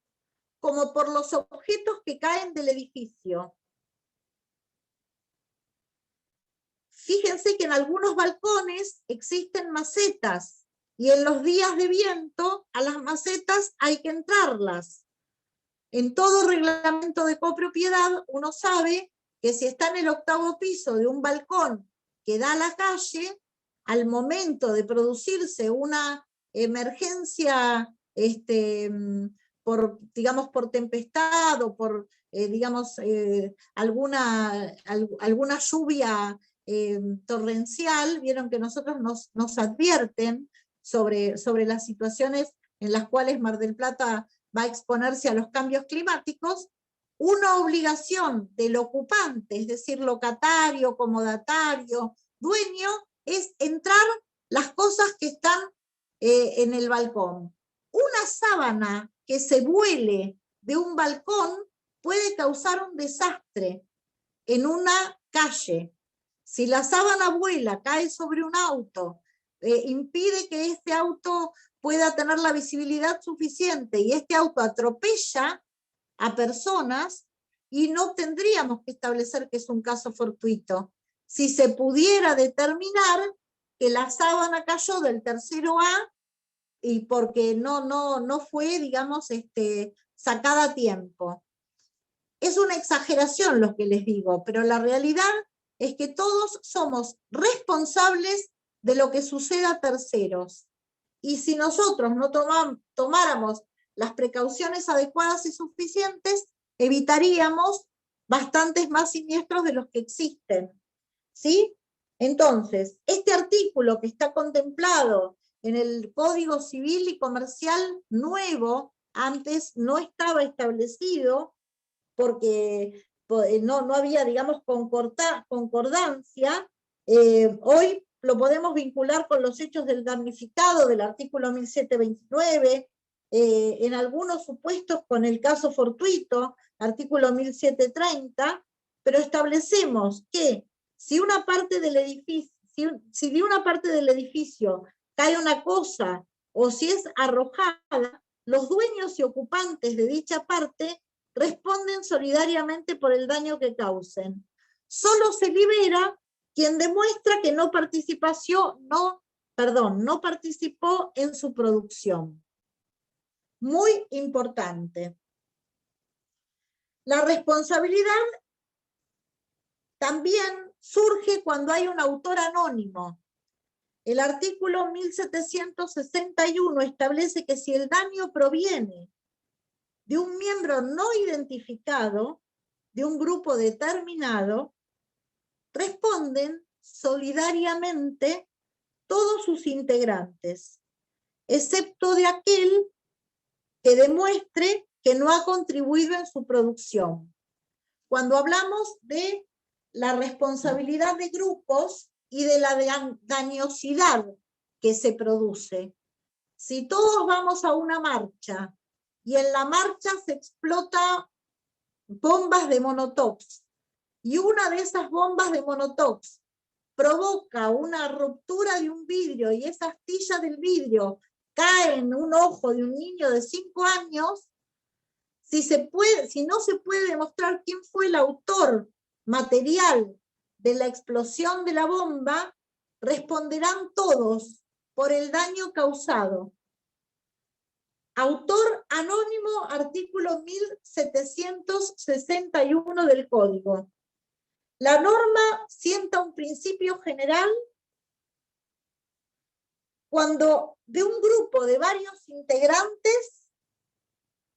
como por los objetos que caen del edificio. Fíjense que en algunos balcones existen macetas y en los días de viento a las macetas hay que entrarlas. En todo reglamento de copropiedad uno sabe que si está en el 8º piso de un balcón que da a la calle, al momento de producirse una emergencia digamos, por tempestad o por alguna lluvia torrencial, vieron que nosotros nos advierten sobre las situaciones en las cuales Mar del Plata va a exponerse a los cambios climáticos. Una obligación del ocupante, es decir, locatario, comodatario, dueño, es entrar las cosas que están en el balcón. Una sábana que se vuele de un balcón puede causar un desastre en una calle. Si la sábana vuela, cae sobre un auto, impide que este auto pueda tener la visibilidad suficiente y este auto atropella a personas, y no tendríamos que establecer que es un caso fortuito. Si se pudiera determinar que la sábana cayó del tercero A y porque no fue, digamos, sacada a tiempo. Es una exageración lo que les digo, pero la realidad es que todos somos responsables de lo que suceda a terceros. Y si nosotros no tomáramos las precauciones adecuadas y suficientes, evitaríamos bastantes más siniestros de los que existen. ¿Sí? Entonces, este artículo que está contemplado en el Código Civil y Comercial nuevo, antes no estaba establecido porque no había, digamos, concordancia, hoy lo podemos vincular con los hechos del damnificado del artículo 1729, en algunos supuestos con el caso fortuito, artículo 1730, pero establecemos que si una parte del edificio, si de una parte del edificio cae una cosa o si es arrojada, los dueños y ocupantes de dicha parte responden solidariamente por el daño que causen. Solo se libera quien demuestra que no participó en su producción. Muy importante. La responsabilidad también surge cuando hay un autor anónimo. El artículo 1761 establece que si el daño proviene de un miembro no identificado, de un grupo determinado, responden solidariamente todos sus integrantes. excepto de aquel que demuestre que no ha contribuido en su producción. Cuando hablamos de la responsabilidad de grupos y de la dañosidad que se produce, si todos vamos a una marcha y en la marcha se explota bombas de monotox y una de esas bombas de monotox provoca una ruptura de un vidrio y esa astilla del vidrio cae en un ojo de un niño de 5 años, si no se puede demostrar quién fue el autor material de la explosión de la bomba, responderán todos por el daño causado. Autor anónimo, artículo 1761 del Código. La norma sienta un principio general cuando de un grupo de varios integrantes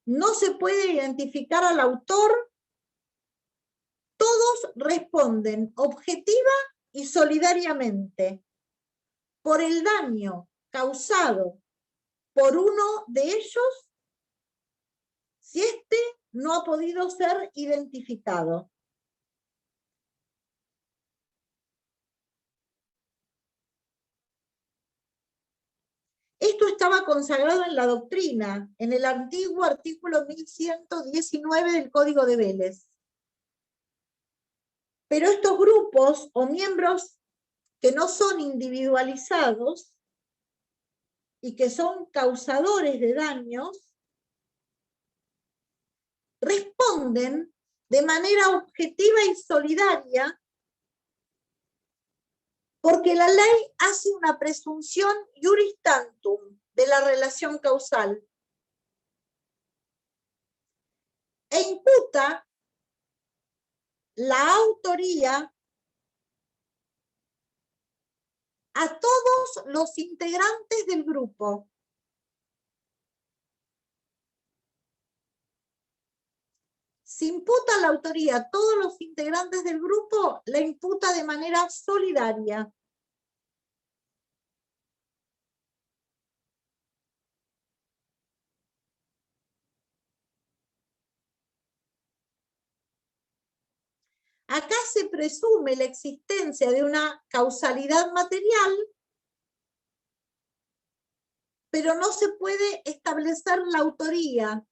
no se puede identificar al autor, todos responden objetiva y solidariamente por el daño causado por uno de ellos si éste no ha podido ser identificado. Esto estaba consagrado en la doctrina, en el antiguo artículo 1119 del Código de Vélez. Pero estos grupos o miembros que no son individualizados y que son causadores de daños, responden de manera objetiva y solidaria porque la ley hace una presunción iuris tantum de la relación causal e imputa la autoría a todos los integrantes del grupo. Si imputa la autoría a todos los integrantes del grupo, la imputa de manera solidaria. Acá se presume la existencia de una causalidad material, pero no se puede establecer la autoría.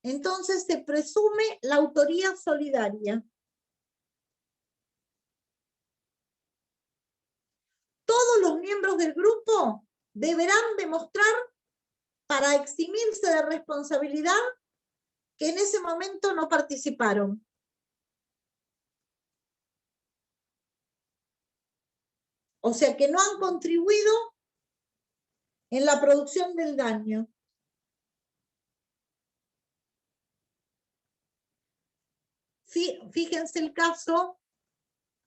Entonces se presume la autoría solidaria. Todos los miembros del grupo deberán demostrar, para eximirse de responsabilidad, que en ese momento no participaron. O sea, que no han contribuido en la producción del daño. Fíjense el caso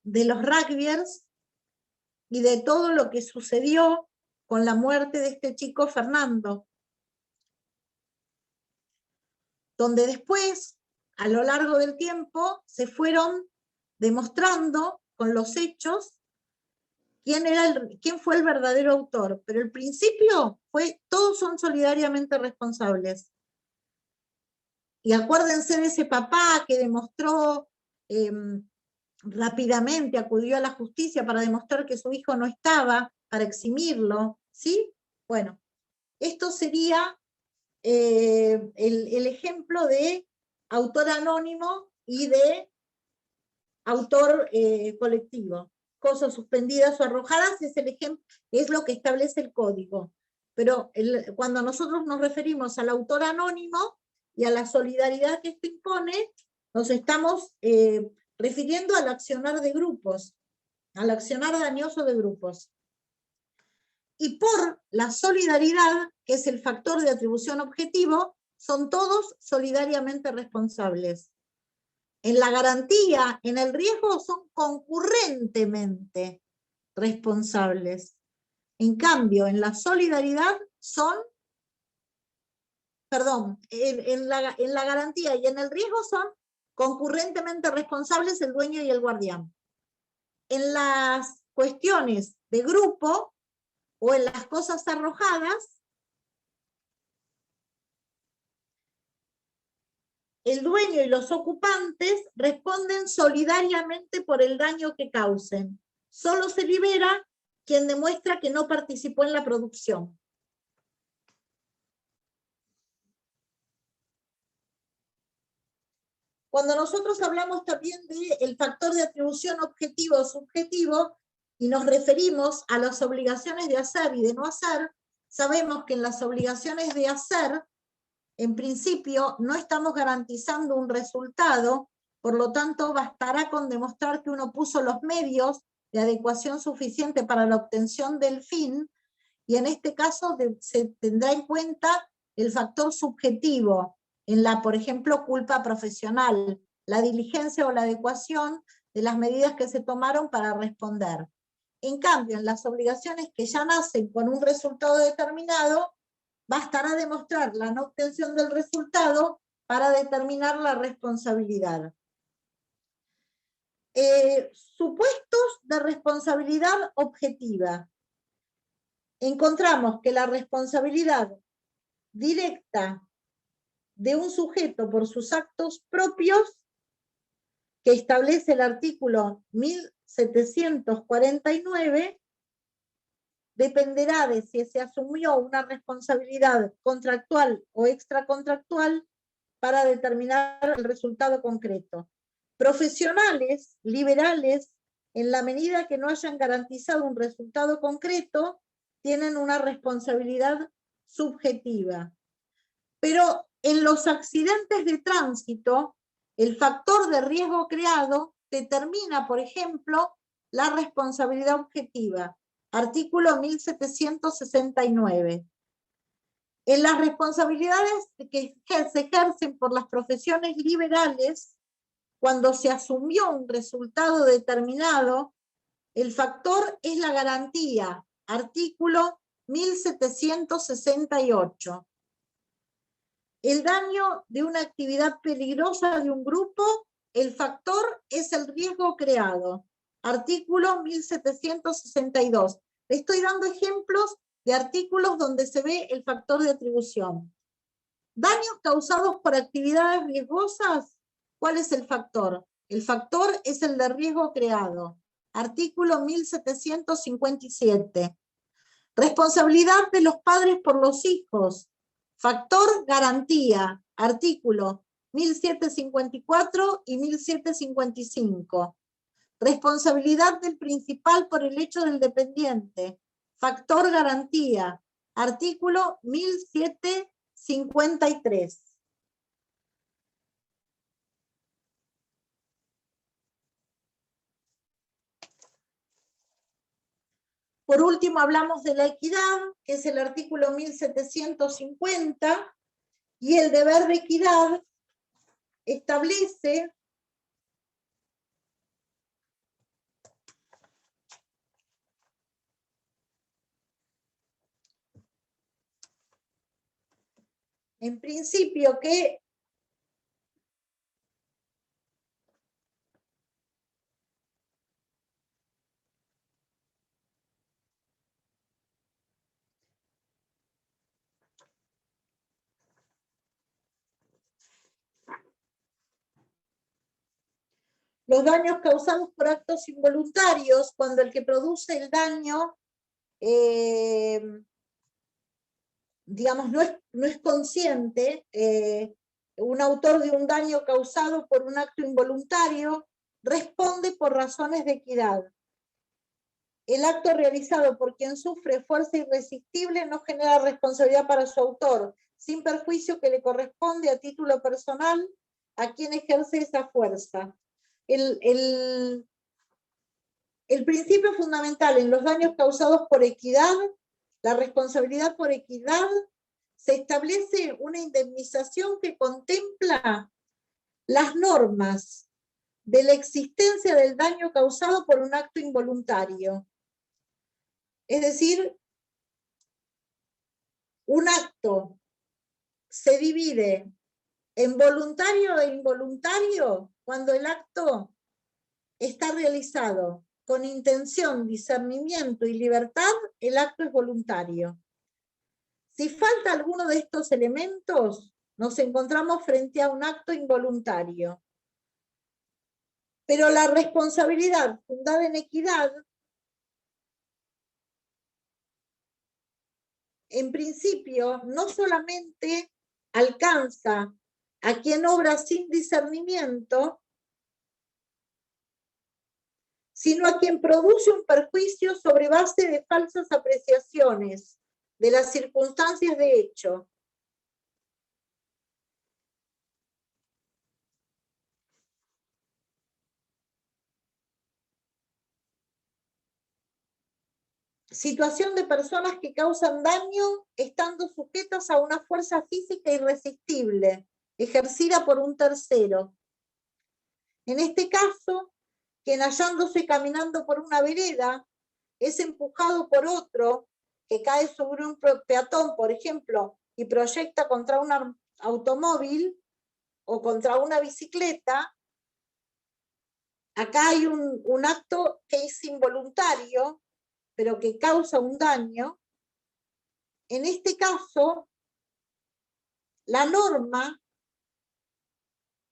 de los rugbyers y de todo lo que sucedió con la muerte de este chico Fernando, donde después, a lo largo del tiempo, se fueron demostrando con los hechos quién fue el verdadero autor. Pero el principio fue, todos son solidariamente responsables. Y acuérdense de ese papá que demostró rápidamente, acudió a la justicia para demostrar que su hijo no estaba, para eximirlo, ¿sí? Bueno, esto sería el ejemplo de autor anónimo y de autor colectivo. Cosas suspendidas o arrojadas es el ejemplo, es lo que establece el código. Pero cuando nosotros nos referimos al autor anónimo y a la solidaridad que esto impone, nos estamos refiriendo al accionar de grupos, al accionar dañoso de grupos. Y por la solidaridad, que es el factor de atribución objetivo, son todos solidariamente responsables. En la garantía, en el riesgo, son concurrentemente responsables. En cambio, en la solidaridad son, perdón, en la garantía y en el riesgo son concurrentemente responsables el dueño y el guardián. En las cuestiones de grupo o en las cosas arrojadas, el dueño y los ocupantes responden solidariamente por el daño que causen. Solo se libera quien demuestra que no participó en la producción. Cuando nosotros hablamos también del factor de atribución objetivo o subjetivo, y nos referimos a las obligaciones de hacer y de no hacer, sabemos que en las obligaciones de hacer, en principio, no estamos garantizando un resultado, por lo tanto, bastará con demostrar que uno puso los medios de adecuación suficiente para la obtención del fin, y en este caso se tendrá en cuenta el factor subjetivo, en la, por ejemplo, culpa profesional, la diligencia o la adecuación de las medidas que se tomaron para responder. En cambio, en las obligaciones que ya nacen con un resultado determinado, bastará demostrar la no obtención del resultado para determinar la responsabilidad. Supuestos de responsabilidad objetiva. Encontramos que la responsabilidad directa de un sujeto por sus actos propios, que establece el artículo 1749, dependerá de si se asumió una responsabilidad contractual o extracontractual para determinar el resultado concreto. Profesionales, liberales, en la medida que no hayan garantizado un resultado concreto, tienen una responsabilidad subjetiva. Pero en los accidentes de tránsito, el factor de riesgo creado determina, por ejemplo, la responsabilidad objetiva. Artículo 1769. En las responsabilidades que se ejercen por las profesiones liberales, cuando se asumió un resultado determinado, el factor es la garantía. Artículo 1768. El daño de una actividad peligrosa de un grupo, el factor es el riesgo creado. Artículo 1762. Le estoy dando ejemplos de artículos donde se ve el factor de atribución. Daños causados por actividades riesgosas, ¿cuál es el factor? El factor es el de riesgo creado. Artículo 1757. Responsabilidad de los padres por los hijos. Factor garantía. Artículo 1754 y 1755. Responsabilidad del principal por el hecho del dependiente. Factor garantía. Artículo 1753. Por último, hablamos de la equidad, que es el artículo 1750, y el deber de equidad establece en principio que los daños causados por actos involuntarios, cuando el que produce el daño, digamos, no es consciente, un autor de un daño causado por un acto involuntario responde por razones de equidad. El acto realizado por quien sufre fuerza irresistible no genera responsabilidad para su autor, sin perjuicio que le corresponde a título personal a quien ejerce esa fuerza. El principio fundamental en los daños causados por equidad, la responsabilidad por equidad, se establece una indemnización que contempla las normas de la existencia del daño causado por un acto involuntario. Es decir, un acto se divide en voluntario e involuntario cuando el acto está realizado con intención, discernimiento y libertad, el acto es voluntario. Si falta alguno de estos elementos, nos encontramos frente a un acto involuntario. Pero la responsabilidad fundada en equidad, en principio, no solamente alcanza a quien obra sin discernimiento, sino a quien produce un perjuicio sobre base de falsas apreciaciones de las circunstancias de hecho. Situación de personas que causan daño estando sujetas a una fuerza física irresistible, ejercida por un tercero. En este caso, quien hallándose caminando por una vereda es empujado por otro que cae sobre un peatón, por ejemplo, y proyecta contra un automóvil o contra una bicicleta. Acá hay un acto que es involuntario, pero que causa un daño. En este caso, la norma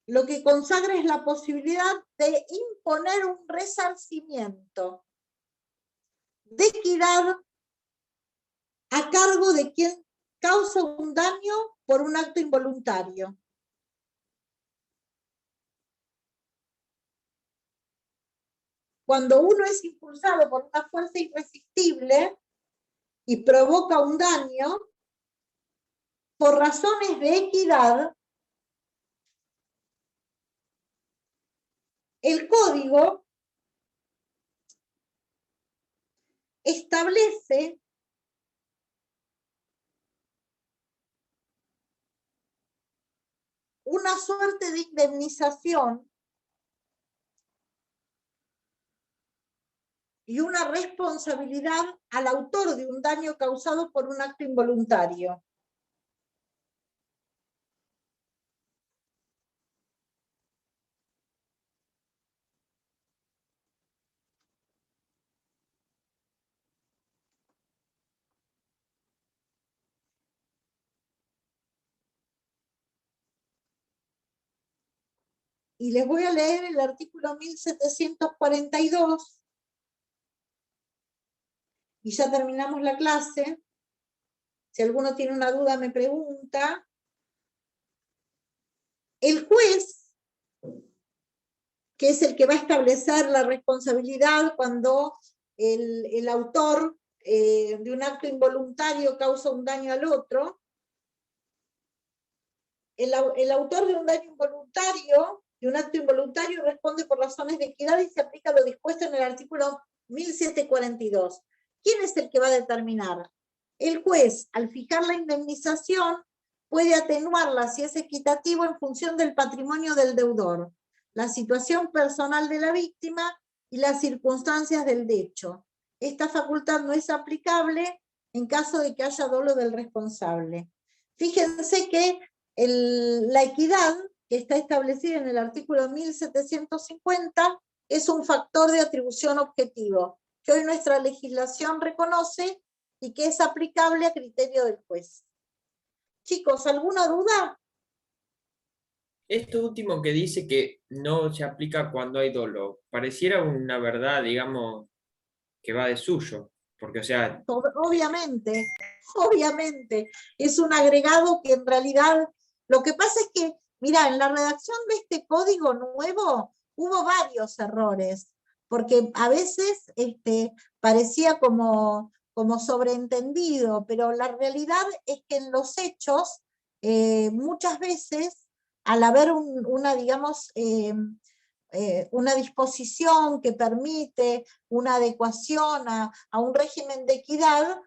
lo que consagra es la posibilidad de imponer un resarcimiento de equidad a cargo de quien causa un daño por un acto involuntario. Cuando uno es impulsado por una fuerza irresistible y provoca un daño, por razones de equidad, el código establece una suerte de indemnización y una responsabilidad al autor de un daño causado por un acto involuntario. Y les voy a leer el artículo 1742, y ya terminamos la clase. Si alguno tiene una duda me pregunta. El juez, que es el que va a establecer la responsabilidad cuando el autor de un acto involuntario causa un daño al otro, el autor de un daño involuntario, de un acto involuntario, responde por razones de equidad y se aplica lo dispuesto en el artículo 1742. ¿Quién es el que va a determinar? El juez, al fijar la indemnización, puede atenuarla si es equitativo en función del patrimonio del deudor, la situación personal de la víctima y las circunstancias del hecho. Esta facultad no es aplicable en caso de que haya dolo del responsable. Fíjense que la equidad, que está establecida en el artículo 1750, es un factor de atribución objetivo, que hoy nuestra legislación reconoce y que es aplicable a criterio del juez. Chicos, ¿alguna duda? Esto último que dice que no se aplica cuando hay dolo, pareciera una verdad, digamos, que va de suyo, porque, o sea, Obviamente, es un agregado que en realidad, lo que pasa es que, mira, en la redacción de este código nuevo hubo varios errores, porque a veces parecía como sobreentendido, pero la realidad es que en los hechos, muchas veces, al haber digamos, una disposición que permite una adecuación a un régimen de equidad,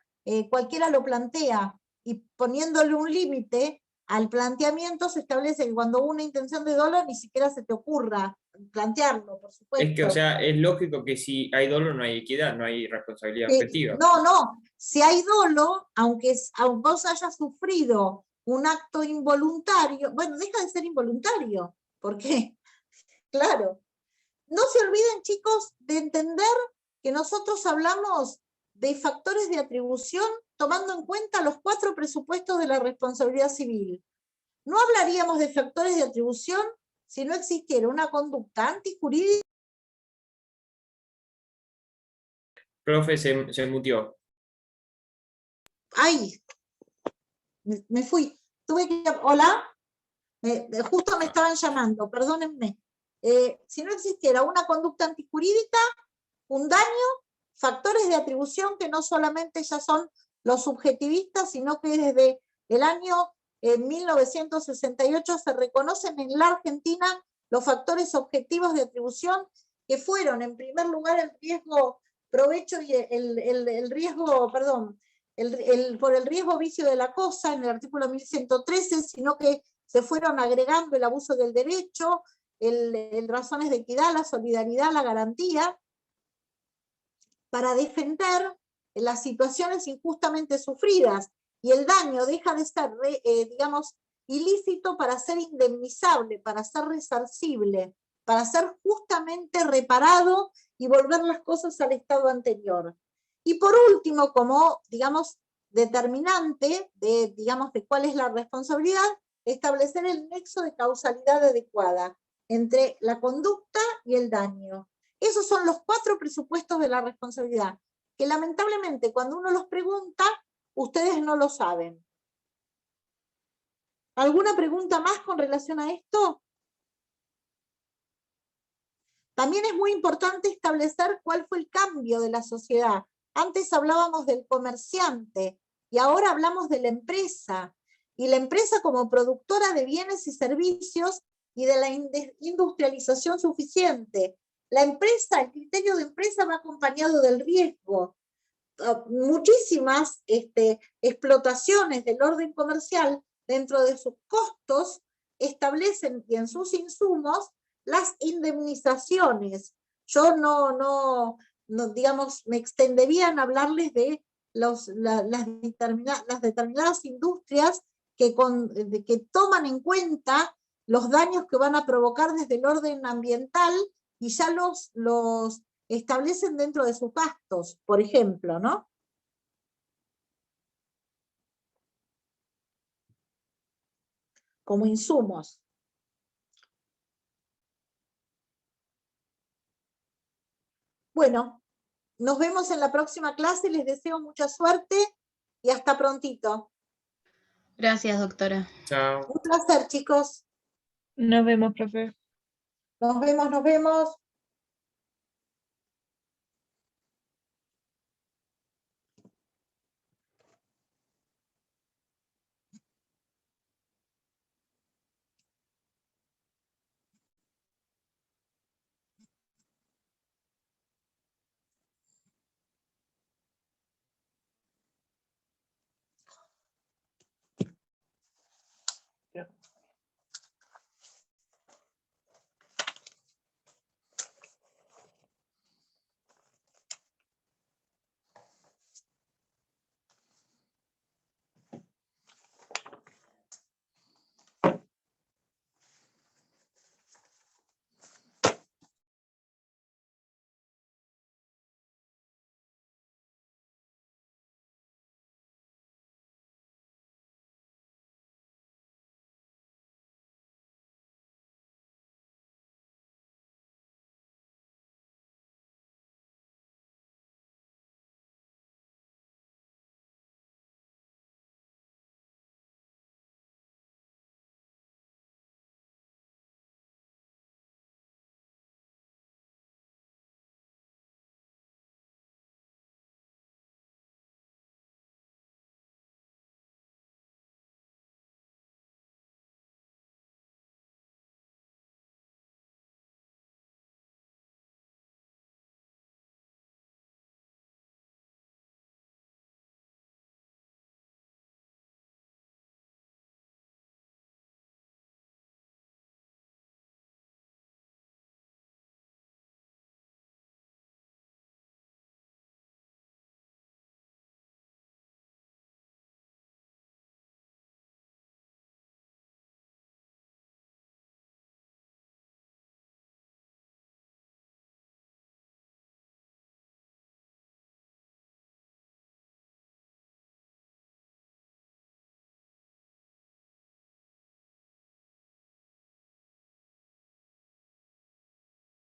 cualquiera lo plantea, y poniéndole un límite al planteamiento se establece que cuando hubo una intención de dolo ni siquiera se te ocurra plantearlo, por supuesto. es que, o sea, es lógico que si hay dolo no hay equidad, no hay responsabilidad objetiva. No, si hay dolo, aunque vos hayas sufrido un acto involuntario, bueno, deja de ser involuntario, porque, claro, no se olviden, chicos, de entender que nosotros hablamos de factores de atribución tomando en cuenta los 4 presupuestos de la responsabilidad civil. No hablaríamos de factores de atribución si no existiera una conducta antijurídica. Profe, se mutió. ¡Ay! Me fui. Tuve que... ¿Hola? Justo me estaban llamando, perdónenme. Si no existiera una conducta antijurídica, un daño, factores de atribución que no solamente ya son los subjetivistas, sino que desde el año 1968 se reconocen en la Argentina los factores objetivos de atribución, que fueron en primer lugar el riesgo provecho y el riesgo, perdón, por el riesgo vicio de la cosa en el artículo 1113, sino que se fueron agregando el abuso del derecho, razones de equidad, la solidaridad, la garantía, para defender las situaciones injustamente sufridas, y el daño deja de ser, digamos, ilícito para ser indemnizable, para ser resarcible, para ser justamente reparado y volver las cosas al estado anterior. Y por último, como, digamos, determinante de, digamos, de cuál es la responsabilidad, establecer el nexo de causalidad adecuada entre la conducta y el daño. Esos son los 4 presupuestos de la responsabilidad, que lamentablemente cuando uno los pregunta, ustedes no lo saben. ¿Alguna pregunta más con relación a esto? También es muy importante establecer cuál fue el cambio de la sociedad. Antes hablábamos del comerciante y ahora hablamos de la empresa. Y la empresa como productora de bienes y servicios y de la industrialización suficiente. La empresa, el criterio de empresa va acompañado del riesgo. Muchísimas explotaciones del orden comercial dentro de sus costos establecen y en sus insumos las indemnizaciones. Yo no digamos, me extendería en hablarles de las determinadas industrias que toman en cuenta los daños que van a provocar desde el orden ambiental y ya los establecen dentro de sus gastos, por ejemplo, ¿no? Como insumos. Bueno, nos vemos en la próxima clase, les deseo mucha suerte y hasta prontito. Gracias, doctora. Chao. Un placer, chicos. Nos vemos, profe. Nos vemos, nos vemos. Ya.